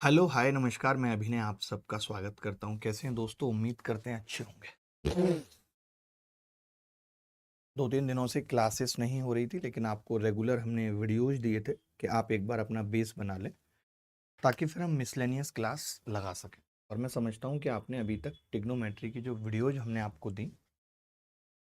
Hello, हाय, नमस्कार। मैं अभिनय आप सबका स्वागत करता हूँ। कैसे हैं दोस्तों? उम्मीद करते हैं अच्छे होंगे। 2-3 दिनों से क्लासेस नहीं हो रही थी, लेकिन आपको रेगुलर हमने वीडियोज़ दिए थे कि आप एक बार अपना बेस बना लें, ताकि फिर हम मिसलेनियस क्लास लगा सकें। और मैं समझता हूँ कि आपने अभी तक ट्रिग्नोमेट्री की जो वीडियोज़ हमने आपको दी,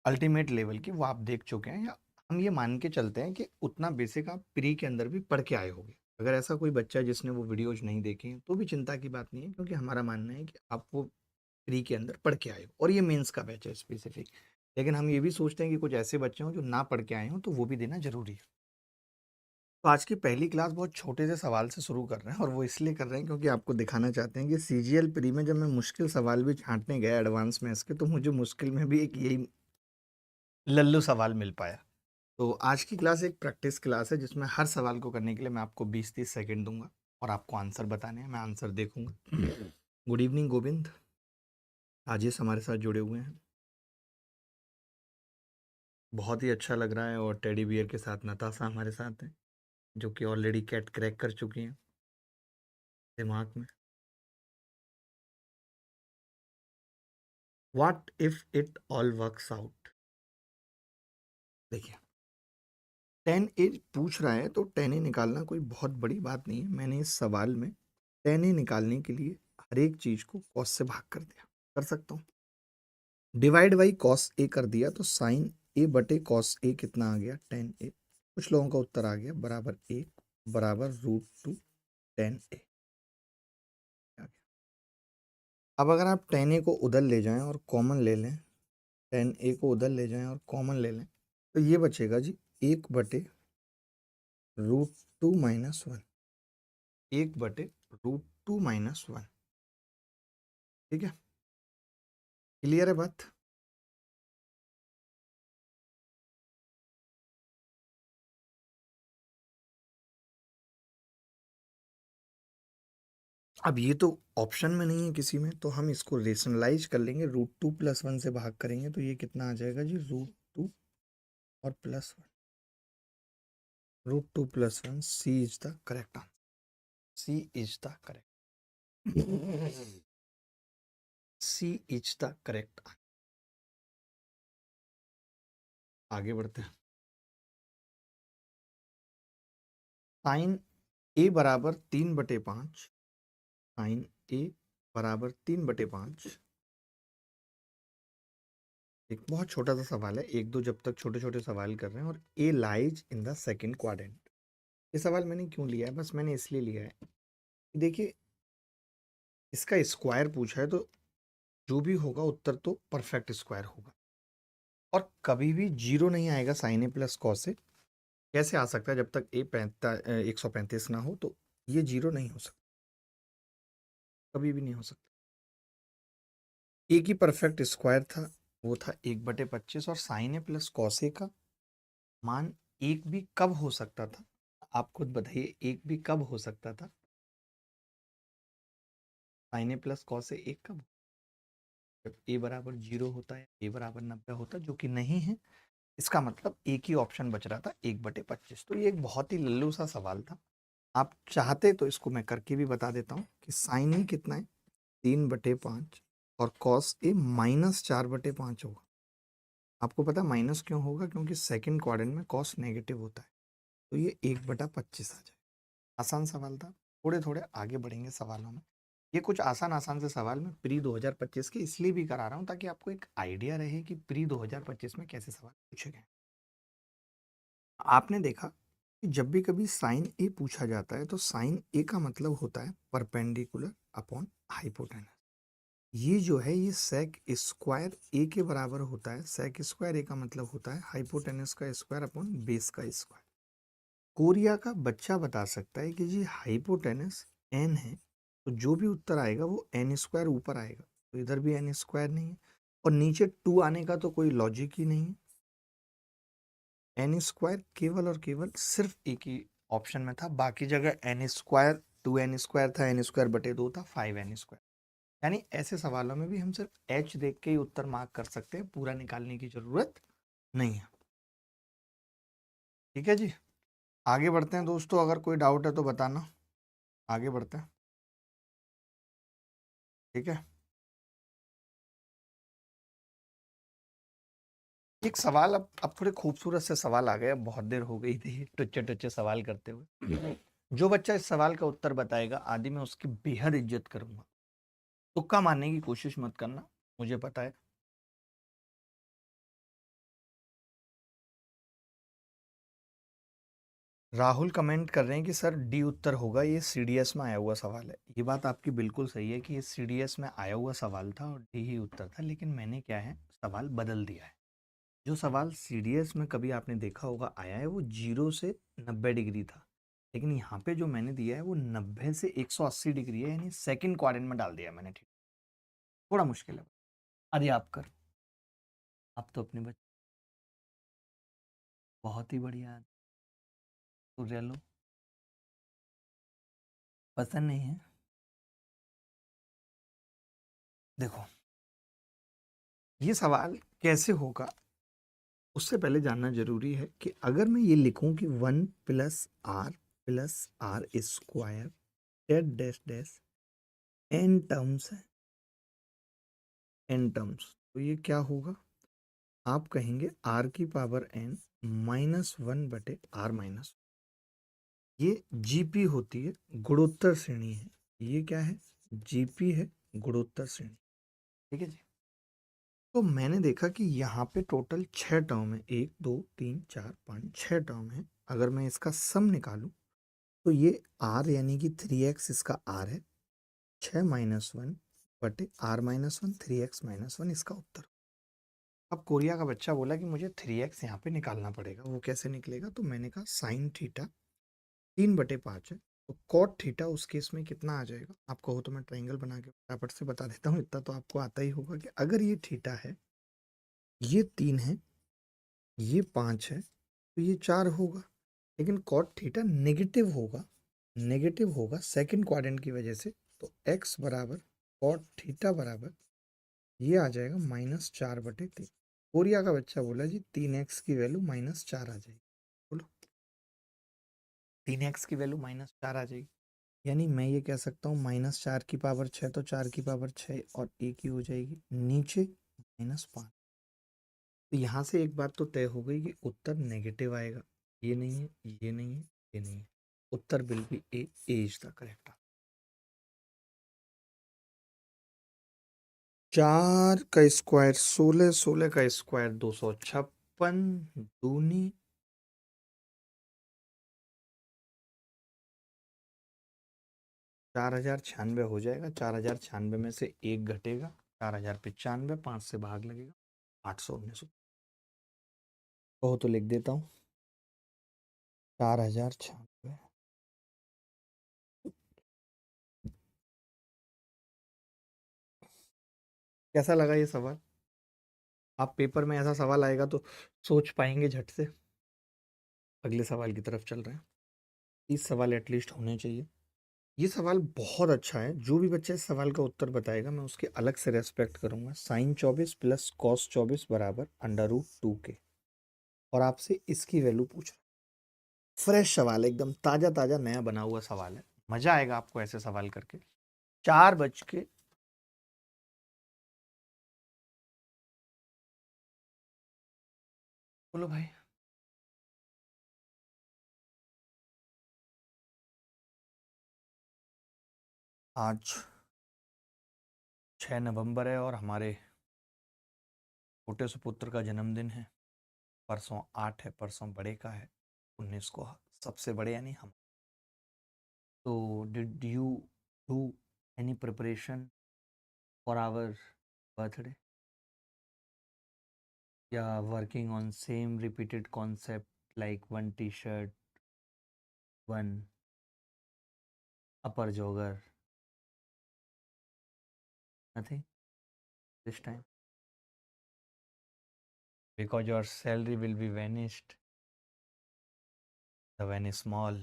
अल्टीमेट लेवल की, वो आप देख चुके हैं, या हम ये मान के चलते हैं कि उतना बेसिक आप प्री के अंदर भी पढ़ के आए होंगे। अगर ऐसा कोई बच्चा है जिसने वो वीडियोज़ नहीं देखे हैं, तो भी चिंता की बात नहीं है, क्योंकि हमारा मानना है कि आप वो प्री के अंदर पढ़ के आए हो, और ये मेंस का बैच है स्पेसिफिक। लेकिन हम ये भी सोचते हैं कि कुछ ऐसे बच्चे हों जो ना पढ़ के आए हों, तो वो भी देना ज़रूरी है। तो आज की पहली क्लास बहुत छोटे से सवाल से शुरू कर रहे हैं, और वो इसलिए कर रहे हैं क्योंकि आपको दिखाना चाहते हैं कि सीजीएल प्री में जब मैं मुश्किल सवाल भी छाँटने गया एडवांस मैथ्स के, तो मुझे मुश्किल में भी एक यही लल्लू सवाल मिल पाया। तो आज की क्लास एक प्रैक्टिस क्लास है, जिसमें हर सवाल को करने के लिए मैं आपको 20-30 सेकंड दूंगा, और आपको आंसर बताने हैं। मैं आंसर देखूंगा। गुड इवनिंग गोविंद, राजेश हमारे साथ जुड़े हुए हैं। बहुत ही अच्छा लग रहा है। और टेडी बियर के साथ नताशा हमारे साथ हैं, जो कि ऑलरेडी कैट क्रैक कर चुकी हैं दिमाग में। What if it all works out. देखिए, 10 ए पूछ रहा है, तो 10 ए निकालना कोई बहुत बड़ी बात नहीं है। मैंने इस सवाल में 10 ए निकालने के लिए हर एक चीज को कॉस से भाग कर दिया। कर सकता हूँ, डिवाइड बाई कॉस ए कर दिया, तो साइन ए बटे कॉस ए कितना आ गया? 10 ए। कुछ लोगों का उत्तर आ गया बराबर 1 बराबर √2 10 ए। अब अगर आप 10 ए को उधर ले जाएं और कॉमन ले लें, 10 ए को उधर ले जाएं और कॉमन ले लें, तो ये बचेगा जी 1/√2 - 1। 1/√2 - 1। ठीक है, क्लियर है बात? अब ये तो ऑप्शन में नहीं है किसी में, तो हम इसको रेशनलाइज कर लेंगे। √2 + 1 से भाग करेंगे, तो ये कितना आ जाएगा जी? √2 और +1। √2 + 1, C is the correct answer. C is the correct. C is the correct answer. आगे बढ़ते हैं। साइन ए बराबर 3/5। साइन ए बराबर 3/5। एक बहुत छोटा सा सवाल है, एक दो जब तक छोटे छोटे सवाल कर रहे हैं। और A lies in the second quadrant. ये सवाल मैंने क्यों लिया है? बस मैंने इसलिए लिया है, देखिए, इसका स्क्वायर पूछा है, तो जो भी होगा उत्तर तो परफेक्ट स्क्वायर होगा। और कभी भी जीरो नहीं आएगा sign A plus cos A. कैसे आ सकता है? जब तक ए 135 ना हो, तो ये जीरो नहीं हो सकता, कभी भी नहीं हो सकता। ए की परफेक्ट स्क्वायर था, वो था 1/25। और sign A plus cos A का मान एक भी कब हो सकता था? आप खुद बताइए, एक भी कब हो सकता था? Sign A plus cos A एक कब? जब ए बराबर 0 होता है, ए बराबर 90 होता है, जो कि नहीं है। इसका मतलब एक ही ऑप्शन बच रहा था, 1/25। तो ये एक बहुत ही लल्लू सा सवाल था। आप चाहते तो इसको मैं करके भी बता देता हूँ कि साइन ए कितना है? 3/5। और कॉस ए -4/5 होगा। आपको पता माइनस क्यों होगा? क्योंकि सेकंड क्वाड्रेंट में कॉस नेगेटिव होता है। तो ये 1/25 आ जाए। आसान सवाल था। थोड़े थोड़े आगे बढ़ेंगे सवालों में। ये कुछ आसान आसान से सवाल मैं प्री 2025 के इसलिए भी करा रहा हूँ, ताकि आपको एक आइडिया रहे कि प्री 2025 में कैसे सवाल पूछे गए। आपने देखा कि जब भी कभी साइन ए पूछा जाता है, तो साइन ए का मतलब होता है परपेंडिकुलर अपॉन हाइपोटेनस। ये जो है, ये सेक स्क्वायर ए के बराबर होता है। सेक स्क्वायर ए का मतलब होता है हाइपोटेनस का स्क्वायर अपॉन बेस का स्क्वायर। कोरिया का बच्चा बता सकता है कि जी हाइपोटेनस एन है, तो जो भी उत्तर आएगा वो एन स्क्वायर ऊपर आएगा। तो इधर भी एन स्क्वायर नहीं है, और नीचे 2 आने का तो कोई लॉजिक ही नहीं है। एन स्क्वायर केवल और केवल सिर्फ एक ही ऑप्शन में था, बाकी जगह एन स्क्वायर 2n² था, n²/2 था, 5n²। यानी ऐसे सवालों में भी हम सिर्फ एच देख के ही उत्तर मार्क कर सकते हैं, पूरा निकालने की जरूरत नहीं है। ठीक है जी, आगे बढ़ते हैं दोस्तों। अगर कोई डाउट है तो बताना। आगे बढ़ते हैं। ठीक है। एक सवाल, अब थोड़े खूबसूरत से सवाल आ गए, अब बहुत देर हो गई थी टुच्चे टुच्चे सवाल करते हुए। जो बच्चा इस सवाल का उत्तर बताएगा आदि मैं उसकी बेहद इज्जत करूंगा। तुक्का मारने की कोशिश मत करना, मुझे पता है। राहुल कमेंट कर रहे हैं कि सर डी उत्तर होगा, ये सीडीएस में आया हुआ सवाल है। ये बात आपकी बिल्कुल सही है कि ये सीडीएस में आया हुआ सवाल था और डी ही उत्तर था, लेकिन मैंने क्या है, सवाल बदल दिया है। जो सवाल सीडीएस में कभी आपने देखा होगा आया है, वो 0 से 90 डिग्री था, लेकिन यहाँ पे जो मैंने दिया है वो 90 से 180 डिग्री है, यानी सेकंड क्वाड्रेंट में डाल दिया मैंने। ठीक, थोड़ा मुश्किल है। अरे आप कर, आप तो अपने बच्चे बहुत ही बढ़िया है। तो रेलो पसंद नहीं है। देखो, ये सवाल कैसे होगा उससे पहले जानना जरूरी है कि अगर मैं ये लिखूं कि 1 + r स्क्वायर डेट डैश डैश एन टर्म्स है, एन टर्म्स, तो ये क्या होगा, आप कहेंगे r की पावर n -1/r-, ये जीपी होती है, गुणोत्तर श्रेणी है। ये क्या है, जीपी है, गुणोत्तर श्रेणी। ठीक है जी। तो मैंने देखा कि यहाँ पे टोटल 6 टर्म है, 1 2 3 4 5 6 टर्म है। अगर मैं इसका सम निकालूं तो ये r यानी कि 3x इसका r है, 6-1/r-1 3x-1 इसका उत्तर। अब कोरिया का बच्चा बोला कि मुझे 3x यहाँ पे निकालना पड़ेगा, वो कैसे निकलेगा, तो मैंने कहा साइन थीटा 3/5 है, तो कॉट थीटा उस केस में कितना आ जाएगा। आप कहो तो मैं ट्राइंगल बना के फटाफट से बता देता हूँ, इतना तो आपको आता ही होगा कि अगर ये थीटा है, ये 3 है, ये 5 है, तो ये 4 होगा। लेकिन कॉट थीटा नेगेटिव होगा, नेगेटिव होगा सेकंड क्वाड्रेंट की वजह से, तो x बराबर कॉट थीटा बराबर ये आ जाएगा -4/3। कोरिया का बच्चा बोला जी 3x की वैल्यू -4 आ जाएगी। बोलो, 3x की वैल्यू -4 आ जाएगी, यानी मैं ये कह सकता हूँ -4 की पावर 6, तो 4 की पावर 6 और एक ही हो जाएगी, नीचे -5। तो यहाँ से एक बात तो तय हो गई कि उत्तर नेगेटिव आएगा। ये नहीं है, ये नहीं है, ये नहीं है, उत्तर बिल्कुल ए इज द करेक्ट। 4 का स्क्वायर 16, 16 का स्क्वायर 256, दूनी 4096 हो जाएगा। 4096 में से एक घटेगा, 4095, 5 से भाग लगेगा, 819। कहो तो लिख देता हूँ 4096। कैसा लगा ये सवाल? आप पेपर में ऐसा सवाल आएगा तो सोच पाएंगे झट से। अगले सवाल की तरफ चल रहे हैं। 30 सवाल एटलीस्ट होने चाहिए। ये सवाल बहुत अच्छा है, जो भी बच्चा इस सवाल का उत्तर बताएगा मैं उसके अलग से रेस्पेक्ट करूंगा। साइन 24 प्लस कॉस 24 बराबर √2 के, और आपसे इसकी वैल्यू पूछ रहा हूं। फ्रेश सवाल है, एकदम ताजा ताजा नया बना हुआ सवाल है। मजा आएगा आपको ऐसे सवाल करके। 4 बज के, बोलो भाई। आज 6 नवंबर है और हमारे छोटे सुपुत्र का जन्मदिन है। परसों 8 है, परसों बड़े का है, 19 को सबसे बड़े यानी हम। तो did you do any preparation for our birthday, या working on same repeated concept like one T shirt, one upper jogger, nothing this time, because your salary will be vanished, the van is small.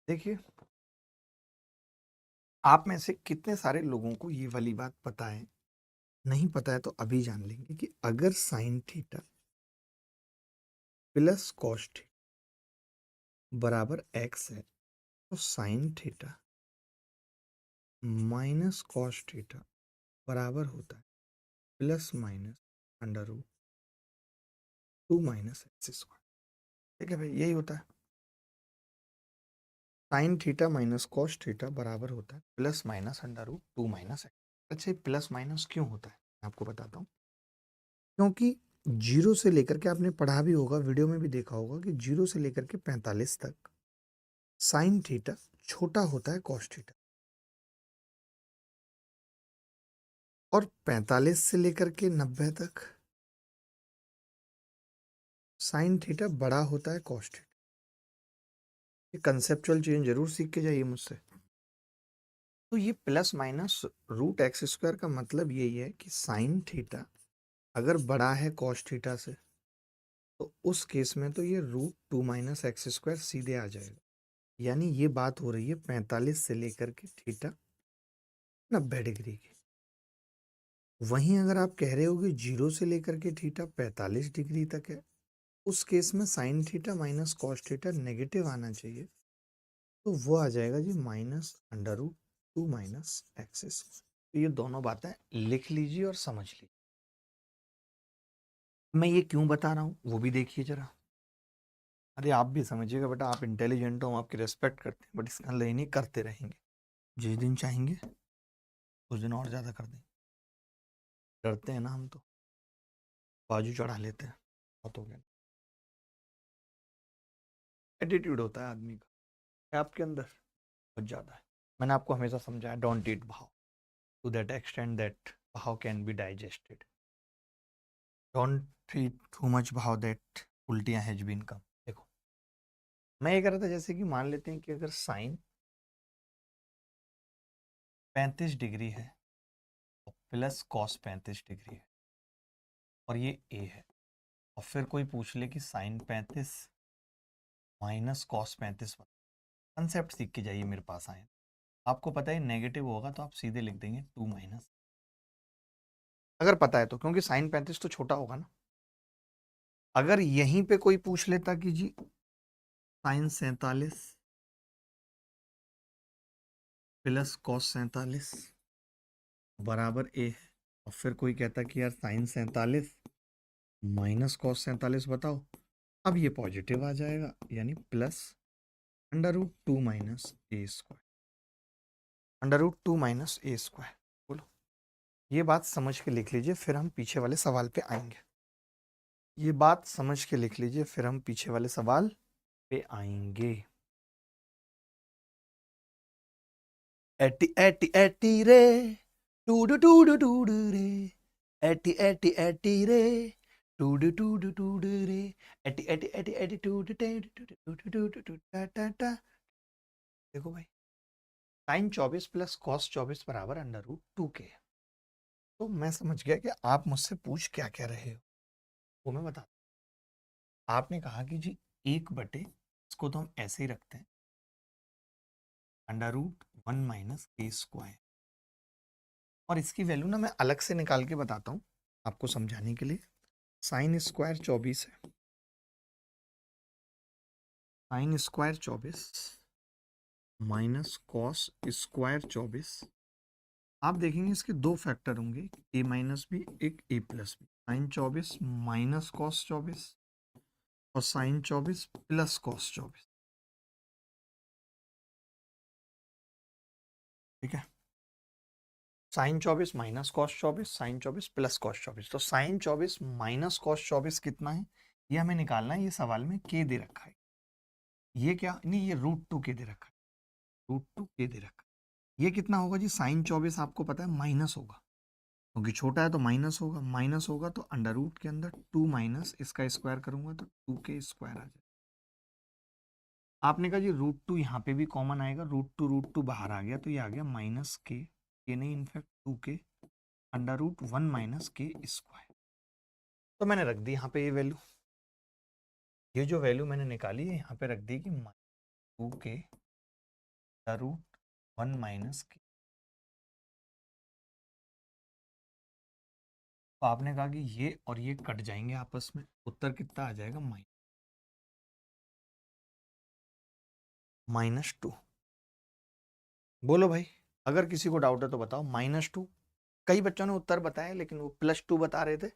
देखिए, आप में से कितने सारे लोगों को ये वाली बात पता है? नहीं पता है तो अभी जान लेंगे कि अगर sine theta plus cos theta बराबर एक्स है तो sine theta minus cos theta बराबर होता है plus minus under root 2 minus x square. ठीक है भाई, यही होता है। Sine theta minus cos theta बराबर होता है plus minus under root 2 minus X. अच्छा, प्लस माइनस क्यों होता है मैं आपको बताता हूँ। क्योंकि जीरो से लेकर के, आपने पढ़ा भी होगा, वीडियो में भी देखा होगा कि जीरो से लेकर के 45 तक साइन थीटा छोटा होता है कॉस थीटा, और 45 से लेकर के 90 तक साइन थीटा बड़ा होता है कॉस थीटा। ये कंसेप्चुअल चेंज जरूर सीख के जाइए मुझसे। तो ये plus minus root X square का मतलब यही है कि साइन थीटा अगर बड़ा है कॉस थीटा से तो उस केस में तो ये रूट 2 माइनस एक्स स्क्वायर सीधे आ जाएगा। यानी ये बात हो रही है 45 से लेकर के थीटा 90 डिग्री की। वहीं अगर आप कह रहे हो कि जीरो से लेकर के थीटा 45 डिग्री तक है, उस केस में sine theta minus cos theta negative आना चाहिए, तो वो आ जाएगा जी minus under root 2 minus x square. तो ये दोनों बातें लिख लीजिए और समझ लीजिए। मैं ये क्यों बता रहा हूँ वो भी देखिए जरा। अरे आप भी समझिएगा बेटा, आप इंटेलिजेंट हो, हम आपकी रेस्पेक्ट करते हैं, बट इसका नहीं करते रहेंगे। जिस दिन चाहेंगे उस दिन और ज़्यादा कर देंगे। डरते हैं ना हम तो, बाजू चढ़ा लेते हैं, बहुत हो गया। एटीट्यूड होता है आदमी का, है आपके अंदर बहुत ज़्यादा है। मैंने आपको हमेशा समझाया, डोंट ईट भाव टू दैट एक्सटेंड दैट भाव can be digested. Don't eat too much भाव दैट उल्टियाँ हैज बीन कम। देखो, मैं ये कह रहा था जैसे कि मान लेते हैं कि अगर साइन 35 डिग्री है और प्लस कॉस 35 डिग्री है और ये ए है, और फिर कोई पूछ ले कि साइन 35 माइनस कॉस 35, कंसेप्ट सीख के जाइए मेरे पास आए। आपको पता है नेगेटिव होगा तो आप सीधे लिख देंगे 2 माइनस, अगर पता है तो, क्योंकि साइन 35 तो छोटा होगा ना। अगर यहीं पे कोई पूछ लेता कि जी साइन 47 प्लस कॉस 47 बराबर ए है, और फिर कोई कहता कि यार साइन 47 माइनस कॉस 47 बताओ, अब ये पॉजिटिव आ जाएगा, यानी प्लस अंडर रूट 2 माइनस ए स्क्वायर, अंडर रूट 2 माइनस ए स्क्वायर। बोलो, ये बात समझ के लिख लीजिए, फिर हम पीछे वाले सवाल पे आएंगे। ये बात समझ के लिख लीजिए, फिर हम पीछे वाले सवाल पे आएंगे। एटी एटी एटी रे, टूडू टूडू टूडू रे, एटी एटी एटी रे, टूडू टूडू टूडू रे, एटी एटी एटी एटी टूडू टूडू टूडू टूडू टूडू टा टा टा। देखो भाई, साइन 24 प्लस कॉस 24 बराबर अंडर रूट 2 के। तो मैं समझ गया कि आप मुझसे पूछ क्या कह रहे हो, वो मैं बता। आपने कहा कि जी 1/, इसको तो हम ऐसे ही रखते हैं, अंडर रूट 1 माइनस ए स्क्वायर, और इसकी वैल्यू ना मैं अलग से निकाल के बताता हूँ आपको समझाने के लिए। साइन स्क्वायर 24 है, sine square 24 minus cos square 24। आप देखेंगे इसके दो फैक्टर होंगे, ए माइनस बी, एक A plus B. Sine 24 minus cos 24 और साइन 24 प्लस कॉस 24। ठीक है, sine 24 minus cos 24, sine 24 plus cos 24। तो साइन 24 माइनस कॉस 24 कितना है, ये हमें निकालना है। ये सवाल में के दे रखा है, ये क्या नहीं, ये रूट 2 के दे रखा है, रूट 2 के दे रखा है। ये कितना होगा जी, साइन 24 आपको पता है माइनस होगा, क्योंकि छोटा है तो माइनस होगा, माइनस होगा तो अंडर रूट के अंदर 2 माइनस इसका स्क्वायर करूंगा तो 2 के स्क्वायर आ जाए। आपने कहा जी रूट 2 यहाँ पे भी कॉमन आएगा, रूट टू बाहर आ गया तो ये आ गया माइनस के नहीं, इनफैक्ट 2 के अंडर रूट 1 माइनस के स्क्वायर। तो मैंने रख दी यहाँ पे ये वैल्यू, ये जो वैल्यू मैंने निकाली है यहाँ पे रख दी कि 2 के रूट 1 माइनस के तो आपने कहा कि ये और ये कट जाएंगे आपस में, उत्तर कितना आ जाएगा? -2। बोलो भाई, अगर किसी को डाउट है तो बताओ। -2। कई बच्चों ने उत्तर बताए लेकिन वो +2 बता रहे थे,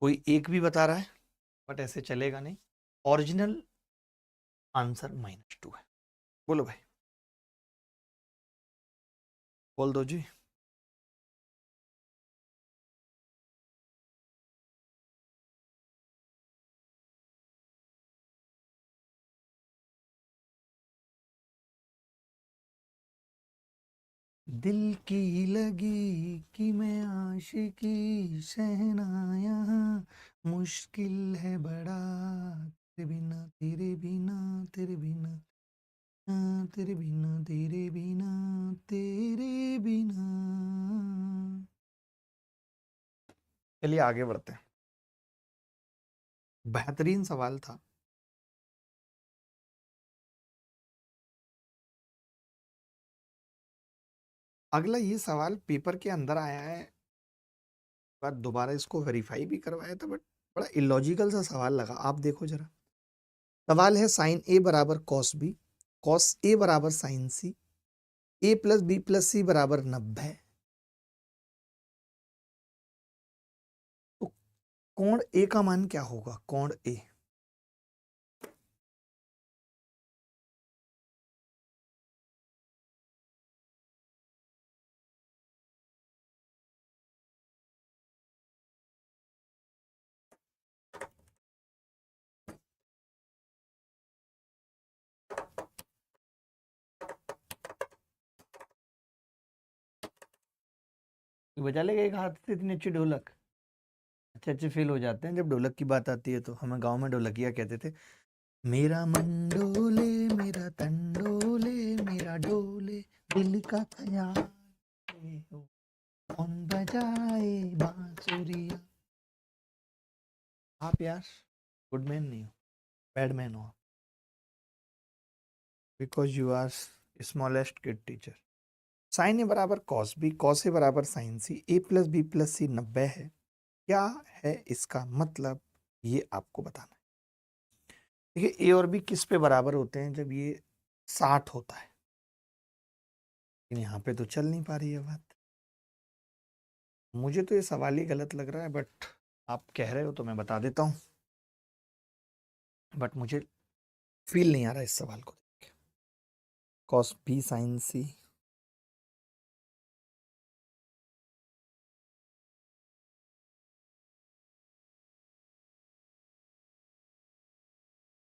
कोई 1 भी बता रहा है, बट ऐसे चलेगा नहीं। ओरिजिनल आंसर -2 है। बोलो भाई, बोल दो जी। दिल की लगी कि मैं आशिकी शहनाया, मुश्किल है बड़ा तेरे बिना तेरे बिना तेरे बिना, तेरे बिना तेरे बिना तेरे बिना। चलिए आगे बढ़ते हैं। बेहतरीन सवाल था। अगला ये सवाल पेपर के अंदर आया है, बार दोबारा इसको वेरीफाई भी करवाया था, बट बड़ा इलॉजिकल सा सवाल लगा। आप देखो जरा, सवाल है साइन ए बराबर कॉस बी, कॉस ए बराबर sine C, A plus B plus सी बराबर 90। तो कोण ए का मान क्या होगा? कोण ए, बजा लेगा एक हाथ से इतनी अच्छी ढोलक? अच्छे अच्छे फील हो जाते हैं जब ढोलक की बात आती है। तो हमें गांव में ढोलकिया कहते थे, मेरा मन डोले मेरा तन डोले मेरा डोले दिल का ख्याल हो, कौन बजाए बांसुरिया। आप यार गुड मैन नहीं हो, बैड मैन हो, because you are smallest kid teacher. Sine A बराबर कॉस बी, कॉस ए बराबर sine C, A plus B plus C 90 है। क्या है इसका मतलब? ये आपको बताना है। देखिए, ए और बी किस पे बराबर होते हैं? जब ये 60 होता है। लेकिन यहाँ पे तो चल नहीं पा रही है बात। मुझे तो ये सवाल ही गलत लग रहा है, बट आप कह रहे हो तो मैं बता देता हूँ। बट मुझे फील नहीं आ रहा इस सवाल को देख के। कॉस बी साइन सी,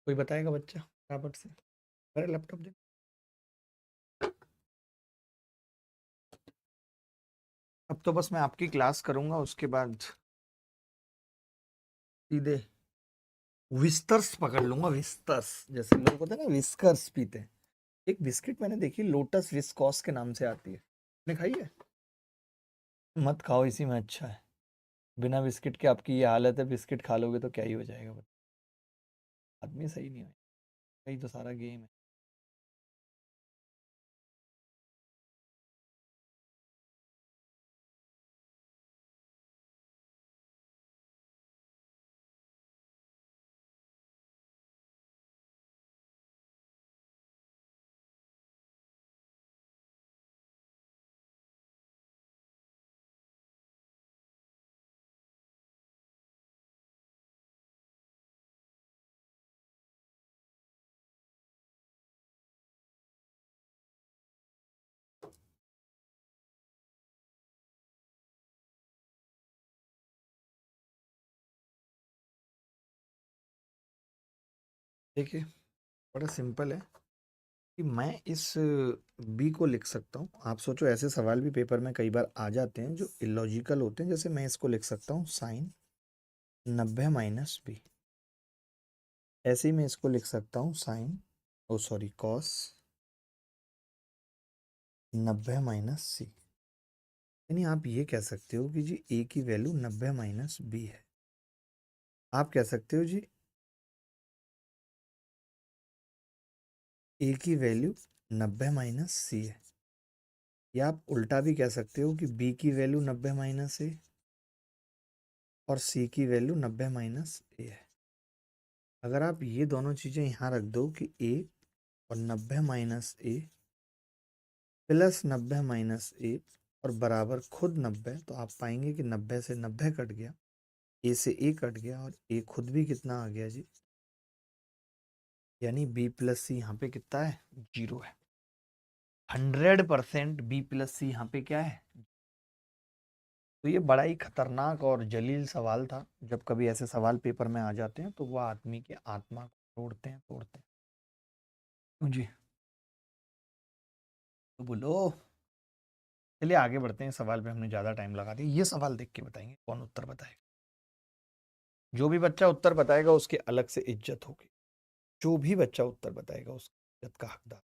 कोई बताएगा बच्चा फटाफट से? मेरा लैपटॉप दे। अब तो बस मैं आपकी क्लास करूंगा, उसके बाद सीधे विस्कर्स पकड़ लूंगा। विस्कर्स, जैसे लोग होते हैं ना विस्कर्स पीते हैं। एक बिस्किट मैंने देखी, लोटस विस्कॉस के नाम से आती है, आपने खाई है? मत खाओ, इसी में अच्छा है। बिना बिस्किट के आपकी ये हालत है, बिस्किट खा लोगे तो क्या ही हो जाएगा? आदमी सही नहीं है, यही तो सारा गेम है। देखिए, बड़ा सिंपल है कि मैं इस बी को लिख सकता हूँ। आप सोचो, ऐसे सवाल भी पेपर में कई बार आ जाते हैं जो इलॉजिकल होते हैं। जैसे मैं इसको लिख सकता हूँ साइन 90 माइनस बी। ऐसे ही मैं इसको लिख सकता हूँ साइन, ओ सॉरी, कॉस 90 माइनस सी। यानी आप ये कह सकते हो कि जी ए की वैल्यू 90 माइनस बी है। आप कह सकते हो जी ए की वैल्यू 90 माइनस सी है। या आप उल्टा भी कह सकते हो कि बी की वैल्यू 90 माइनस ए, और सी की वैल्यू 90 माइनस ए है। अगर आप ये दोनों चीज़ें यहाँ रख दो कि ए और 90 माइनस ए प्लस 90 माइनस ए और बराबर खुद 90, तो आप पाएंगे कि 90 से 90 कट गया, ए से ए कट गया और ए खुद भी कितना आ गया जी, यानी बी प्लस सी यहाँ पे कितना है, 0 है। 100% बी प्लस सी यहाँ पे क्या है। तो ये बड़ा ही खतरनाक और जलील सवाल था। जब कभी ऐसे सवाल पेपर में आ जाते हैं तो वह आदमी की आत्मा को तोड़ते हैं। क्यों जी, तो बोलो। चलिए आगे बढ़ते हैं, सवाल पे हमने ज़्यादा टाइम लगा दिया। ये सवाल देख के बताएंगे कौन उत्तर बताएगा। जो भी बच्चा उत्तर बताएगा उसकी अलग से इज्जत होगी। जो भी बच्चा उत्तर बताएगा उसकी इज्जत का हकदार।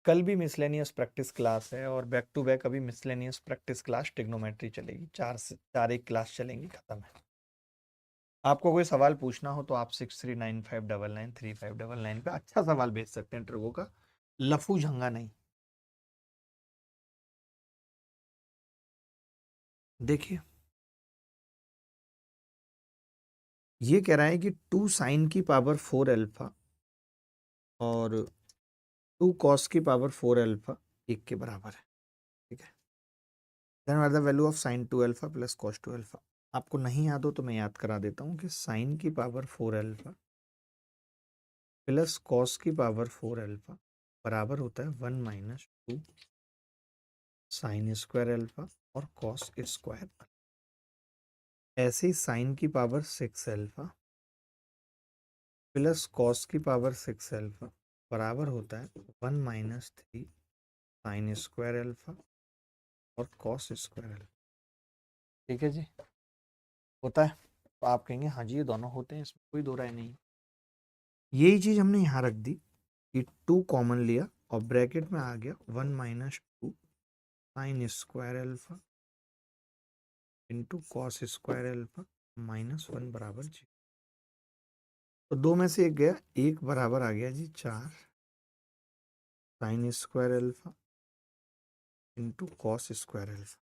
कल भी मिसलेनियस प्रैक्टिस क्लास है और बैक टू बैक अभी मिसलेनियस प्रैक्टिस क्लास ट्रिग्नोमेट्री चलेगी। 4 एक क्लास चलेंगी, खत्म है। आपको कोई सवाल पूछना हो तो आप 6395993599 पे अच्छा सवाल भेज सकते हैं, ट्रिगो का, लफू झंगा नहीं। देखिए ये कह रहा है कि 2 साइन की पावर 4 अल्फा और 2 कॉस की पावर 4 अल्फा 1 के बराबर है। ठीक है, then what the value of sine 2 alpha plus cos 2 alpha. आपको नहीं याद हो तो मैं याद करा देता हूँ कि साइन की पावर 4 अल्फा प्लस कॉस की पावर 4 अल्फा बराबर होता है 1 माइनस 2 साइन स्क्वायर अल्फा और कॉस स्क्वायर। ऐसे ही साइन की पावर 6 अल्फा प्लस कॉस की पावर 6 अल्फा बराबर होता है 1 माइनस 3 साइन स्क्वायर अल्फा और कॉस स्क्वायर अल्फा। ठीक है जी, होता है। तो आप कहेंगे हाँ जी ये दोनों होते हैं, इसमें कोई दो राय नहीं। यही चीज हमने यहाँ रख दी कि 2 कॉमन लिया और ब्रैकेट में आ गया 1 minus 2 sine square alpha into cos square alpha minus 1 बराबर 0। तो दो में से एक गया, एक बराबर आ गया जी 4 sine square alpha into cos square alpha.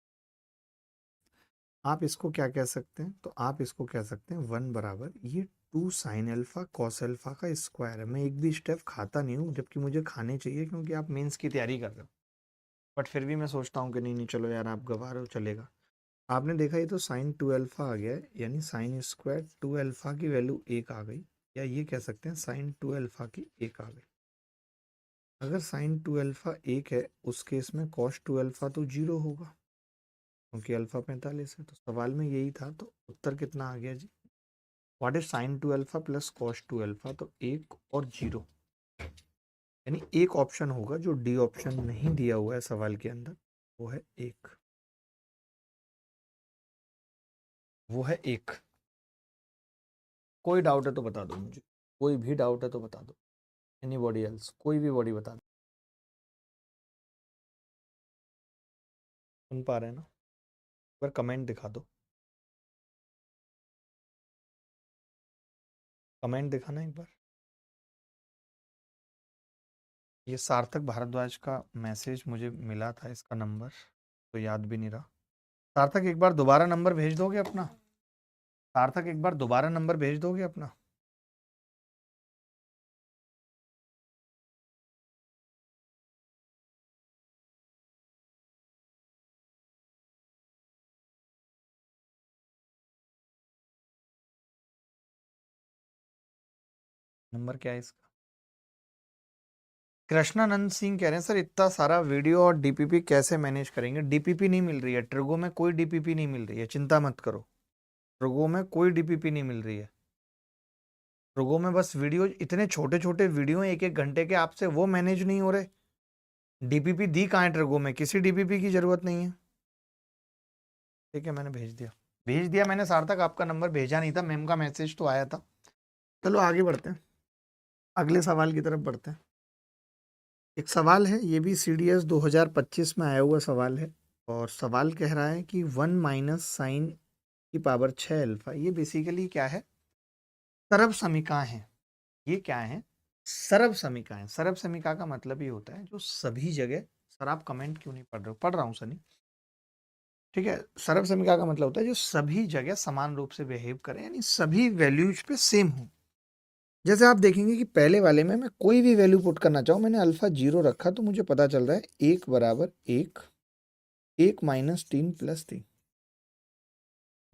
आप इसको क्या कह सकते हैं, तो आप इसको कह सकते हैं 1 बराबर ये 2 साइन अल्फा कॉस अल्फा का स्क्वायर है। मैं एक भी स्टेप खाता नहीं हूँ, जबकि मुझे खाने चाहिए क्योंकि आप मेंस की तैयारी कर रहे हो, बट फिर भी मैं सोचता हूँ कि नहीं नहीं चलो यार आप गवा रहे हो, चलेगा। आपने देखा ये तो साइन 2 अल्फा आ गया है, यानी साइन स्क्वायर 2 अल्फा की वैल्यू 1 आ गई, या ये कह सकते हैं साइन 2 अल्फा की 1 आ गई। अगर साइन 2 अल्फा 1 है उस केस में कॉस 2 अल्फा तो 0 होगा क्योंकि अल्फा 45 है। तो सवाल में यही था, तो उत्तर कितना आ गया जी, what is sine 2 alpha plus cos 2 alpha, तो 1 और 0, यानी एक ऑप्शन होगा जो डी ऑप्शन नहीं दिया हुआ है सवाल के अंदर, वो है 1, वो है 1। कोई डाउट है तो बता दो मुझे, कोई भी डाउट है तो बता दो, एनीबॉडी एल्स, कोई भी बॉडी बता दो। सुन पा रहे हैं ना, एक बार कमेंट दिखा दो, कमेंट दिखाना एक बार। ये सार्थक भारद्वाज का मैसेज मुझे मिला था, इसका नंबर तो याद भी नहीं रहा। सार्थक एक बार दोबारा नंबर भेज दोगे अपना, सार्थक एक बार दोबारा नंबर भेज दोगे अपना। नंबर क्या है इसका। कृष्णानंद सिंह कह रहे हैं सर इतना सारा वीडियो और डीपीपी कैसे मैनेज करेंगे। डीपीपी नहीं मिल रही है ट्रिगो में, कोई डीपीपी नहीं मिल रही है, चिंता मत करो। ट्रिगो में कोई डीपीपी नहीं मिल रही है। ट्रिगो में बस वीडियो, इतने छोटे छोटे वीडियो 1-1 घंटे के, आपसे वो मैनेज नहीं हो रहे। डीपीपी दी कहाँ है ट्रिगो में, किसी डीपीपी की जरूरत नहीं है। ठीक है मैंने भेज दिया, भेज दिया मैंने सार्थक, आपका नंबर भेजा नहीं था, मैम का मैसेज तो आया था। चलो आगे बढ़ते हैं, अगले सवाल की तरफ बढ़ते हैं। एक सवाल है, ये भी CDS 2025 में आया हुआ सवाल है और सवाल कह रहा है कि 1 माइनस साइन की पावर 6 अल्फा, ये बेसिकली क्या है, सरब समीका है। ये क्या है, सरब समीका है। सरब समीका का मतलब ये होता है जो सभी जगह, सर आप कमेंट क्यों नहीं पढ़ रहे हो, पढ़ रहा हूँ सनी, ठीक है, सर्वसमीका का मतलब होता है जो सभी जगह समान रूप से बिहेव करें, यानी सभी वैल्यूज पे सेम हो। जैसे आप देखेंगे कि पहले वाले में मैं कोई भी वैल्यू पुट करना चाहूँ, मैंने अल्फा 0 रखा तो मुझे पता चल रहा है 1 बराबर 1, 1 माइनस 3 प्लस 3।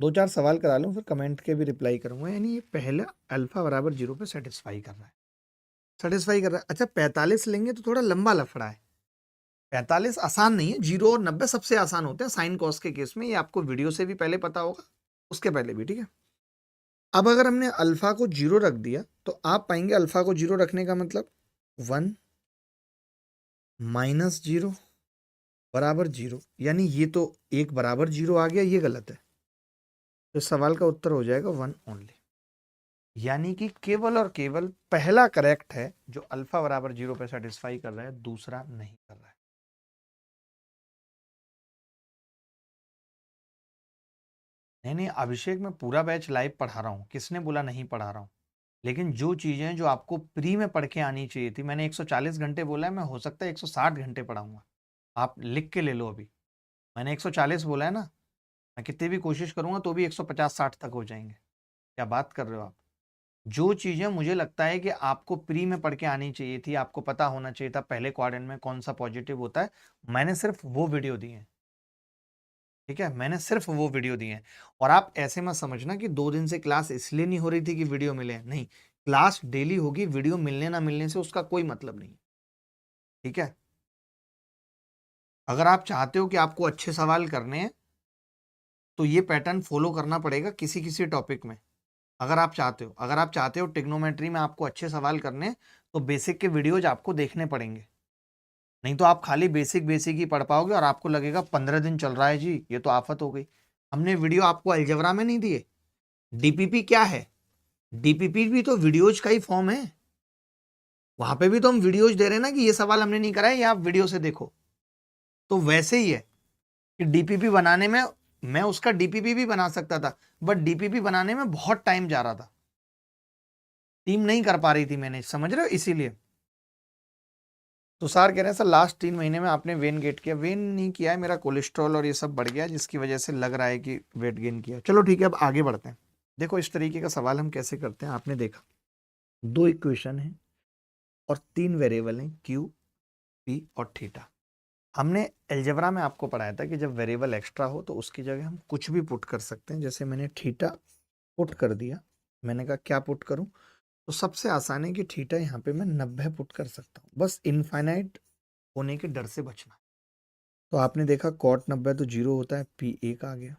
2-4 सवाल करा लूँ फिर कमेंट के भी रिप्लाई करूंगा, यानी ये पहला अल्फा बराबर 0 पे सेटिस्फाई कर रहा है, सेटिस्फाई कर रहा है। अच्छा 45 लेंगे तो थोड़ा लंबा लफड़ा है, 45 आसान नहीं है, 0 और 90 सबसे आसान होते हैं साइन कॉस के केस में, ये आपको वीडियो से भी पहले पता होगा, उसके पहले भी, ठीक है। अब अगर हमने अल्फा को 0 रख दिया तो आप पाएंगे अल्फा को 0 रखने का मतलब 1 माइनस 0 बराबर 0, यानी ये तो 1 बराबर 0 आ गया, ये गलत है, तो सवाल का उत्तर हो जाएगा 1 ओनली। यानी कि केवल और केवल पहला करेक्ट है जो अल्फा बराबर 0 पे सेटिस्फाई कर रहा है, दूसरा नहीं कर रहा है। नहीं नहीं अभिषेक, मैं पूरा बैच लाइव पढ़ा रहा हूं, किसने बोला नहीं पढ़ा रहा हूं, लेकिन जो चीजें जो आपको प्री में पढ़ के आनी चाहिए थी, मैंने 140 घंटे बोला है, मैं हो सकता है 160 घंटे पढ़ाऊंगा, आप लिख के ले लो अभी। मैंने 140 बोला है ना, मैं कितनी भी कोशिश करूंगा तो भी 150-60 तक हो जाएंगे। क्या बात कर रहे हो आप। जो चीजें मुझे लगता है कि आपको प्री में पढ़ के आनी चाहिए थी, आपको पता होना चाहिए था पहले क्वाड्रेंट में कौन सा पॉजिटिव होता है, मैंने सिर्फ वो वीडियो दी है, ठीक है, मैंने सिर्फ वो वीडियो दी है। और आप ऐसे मत समझना कि 2 दिन से क्लास इसलिए नहीं हो रही थी कि वीडियो मिले, नहीं, क्लास डेली होगी, वीडियो मिलने ना मिलने से उसका कोई मतलब नहीं, ठीक है। अगर आप चाहते हो कि आपको अच्छे सवाल करने हैं तो ये पैटर्न फॉलो करना पड़ेगा किसी किसी टॉपिक में। अगर आप चाहते हो टिग्नोमेट्री में आपको अच्छे सवाल करने हैं, तो बेसिक के वीडियोज आपको देखने पड़ेंगे, नहीं तो आप खाली बेसिक बेसिक ही पढ़ पाओगे और आपको लगेगा 15 दिन चल रहा है जी, ये तो आफत हो गई। हमने वीडियो आपको अलजेब्रा में नहीं दिए। डीपीपी क्या है, डीपीपी भी तो वीडियोज का ही फॉर्म है, वहां पे भी तो हम वीडियोज दे रहे हैं ना कि ये सवाल हमने नहीं कराया, ये आप वीडियो से देखो। तो वैसे ही है कि डीपीपी बनाने में, मैं उसका डीपीपी भी बना सकता था, बट डीपीपी बनाने में बहुत टाइम जा रहा था, टीम नहीं कर पा रही थी मैंने, समझ रहे हो, इसीलिए। तो सर कह रहे हैं सर लास्ट 3 महीने में आपने वेन गेट किया, वेन नहीं किया है, मेरा कोलेस्ट्रॉल और ये सब बढ़ गया जिसकी वजह से लग रहा है कि वेट गेन किया। चलो ठीक है, अब आगे बढ़ते हैं। देखो इस तरीके का सवाल हम कैसे करते हैं, आपने देखा 2 इक्वेशन है और 3 वेरिएबल हैं, क्यू, पी और थीटा। हमने अलजेब्रा में आपको पढ़ाया था कि जब वेरिएबल एक्स्ट्रा हो तो उसकी जगह हम कुछ भी पुट कर सकते हैं, जैसे मैंने थीटा पुट कर दिया, मैंने कहा क्या पुट करूं, तो सबसे आसान है कि थीटा यहाँ पे मैं 90 पुट कर सकता हूँ, बस इनफाइनाइट होने के डर से बचना। तो आपने देखा कॉट 90 तो 0 होता है, पी 1 आ गया,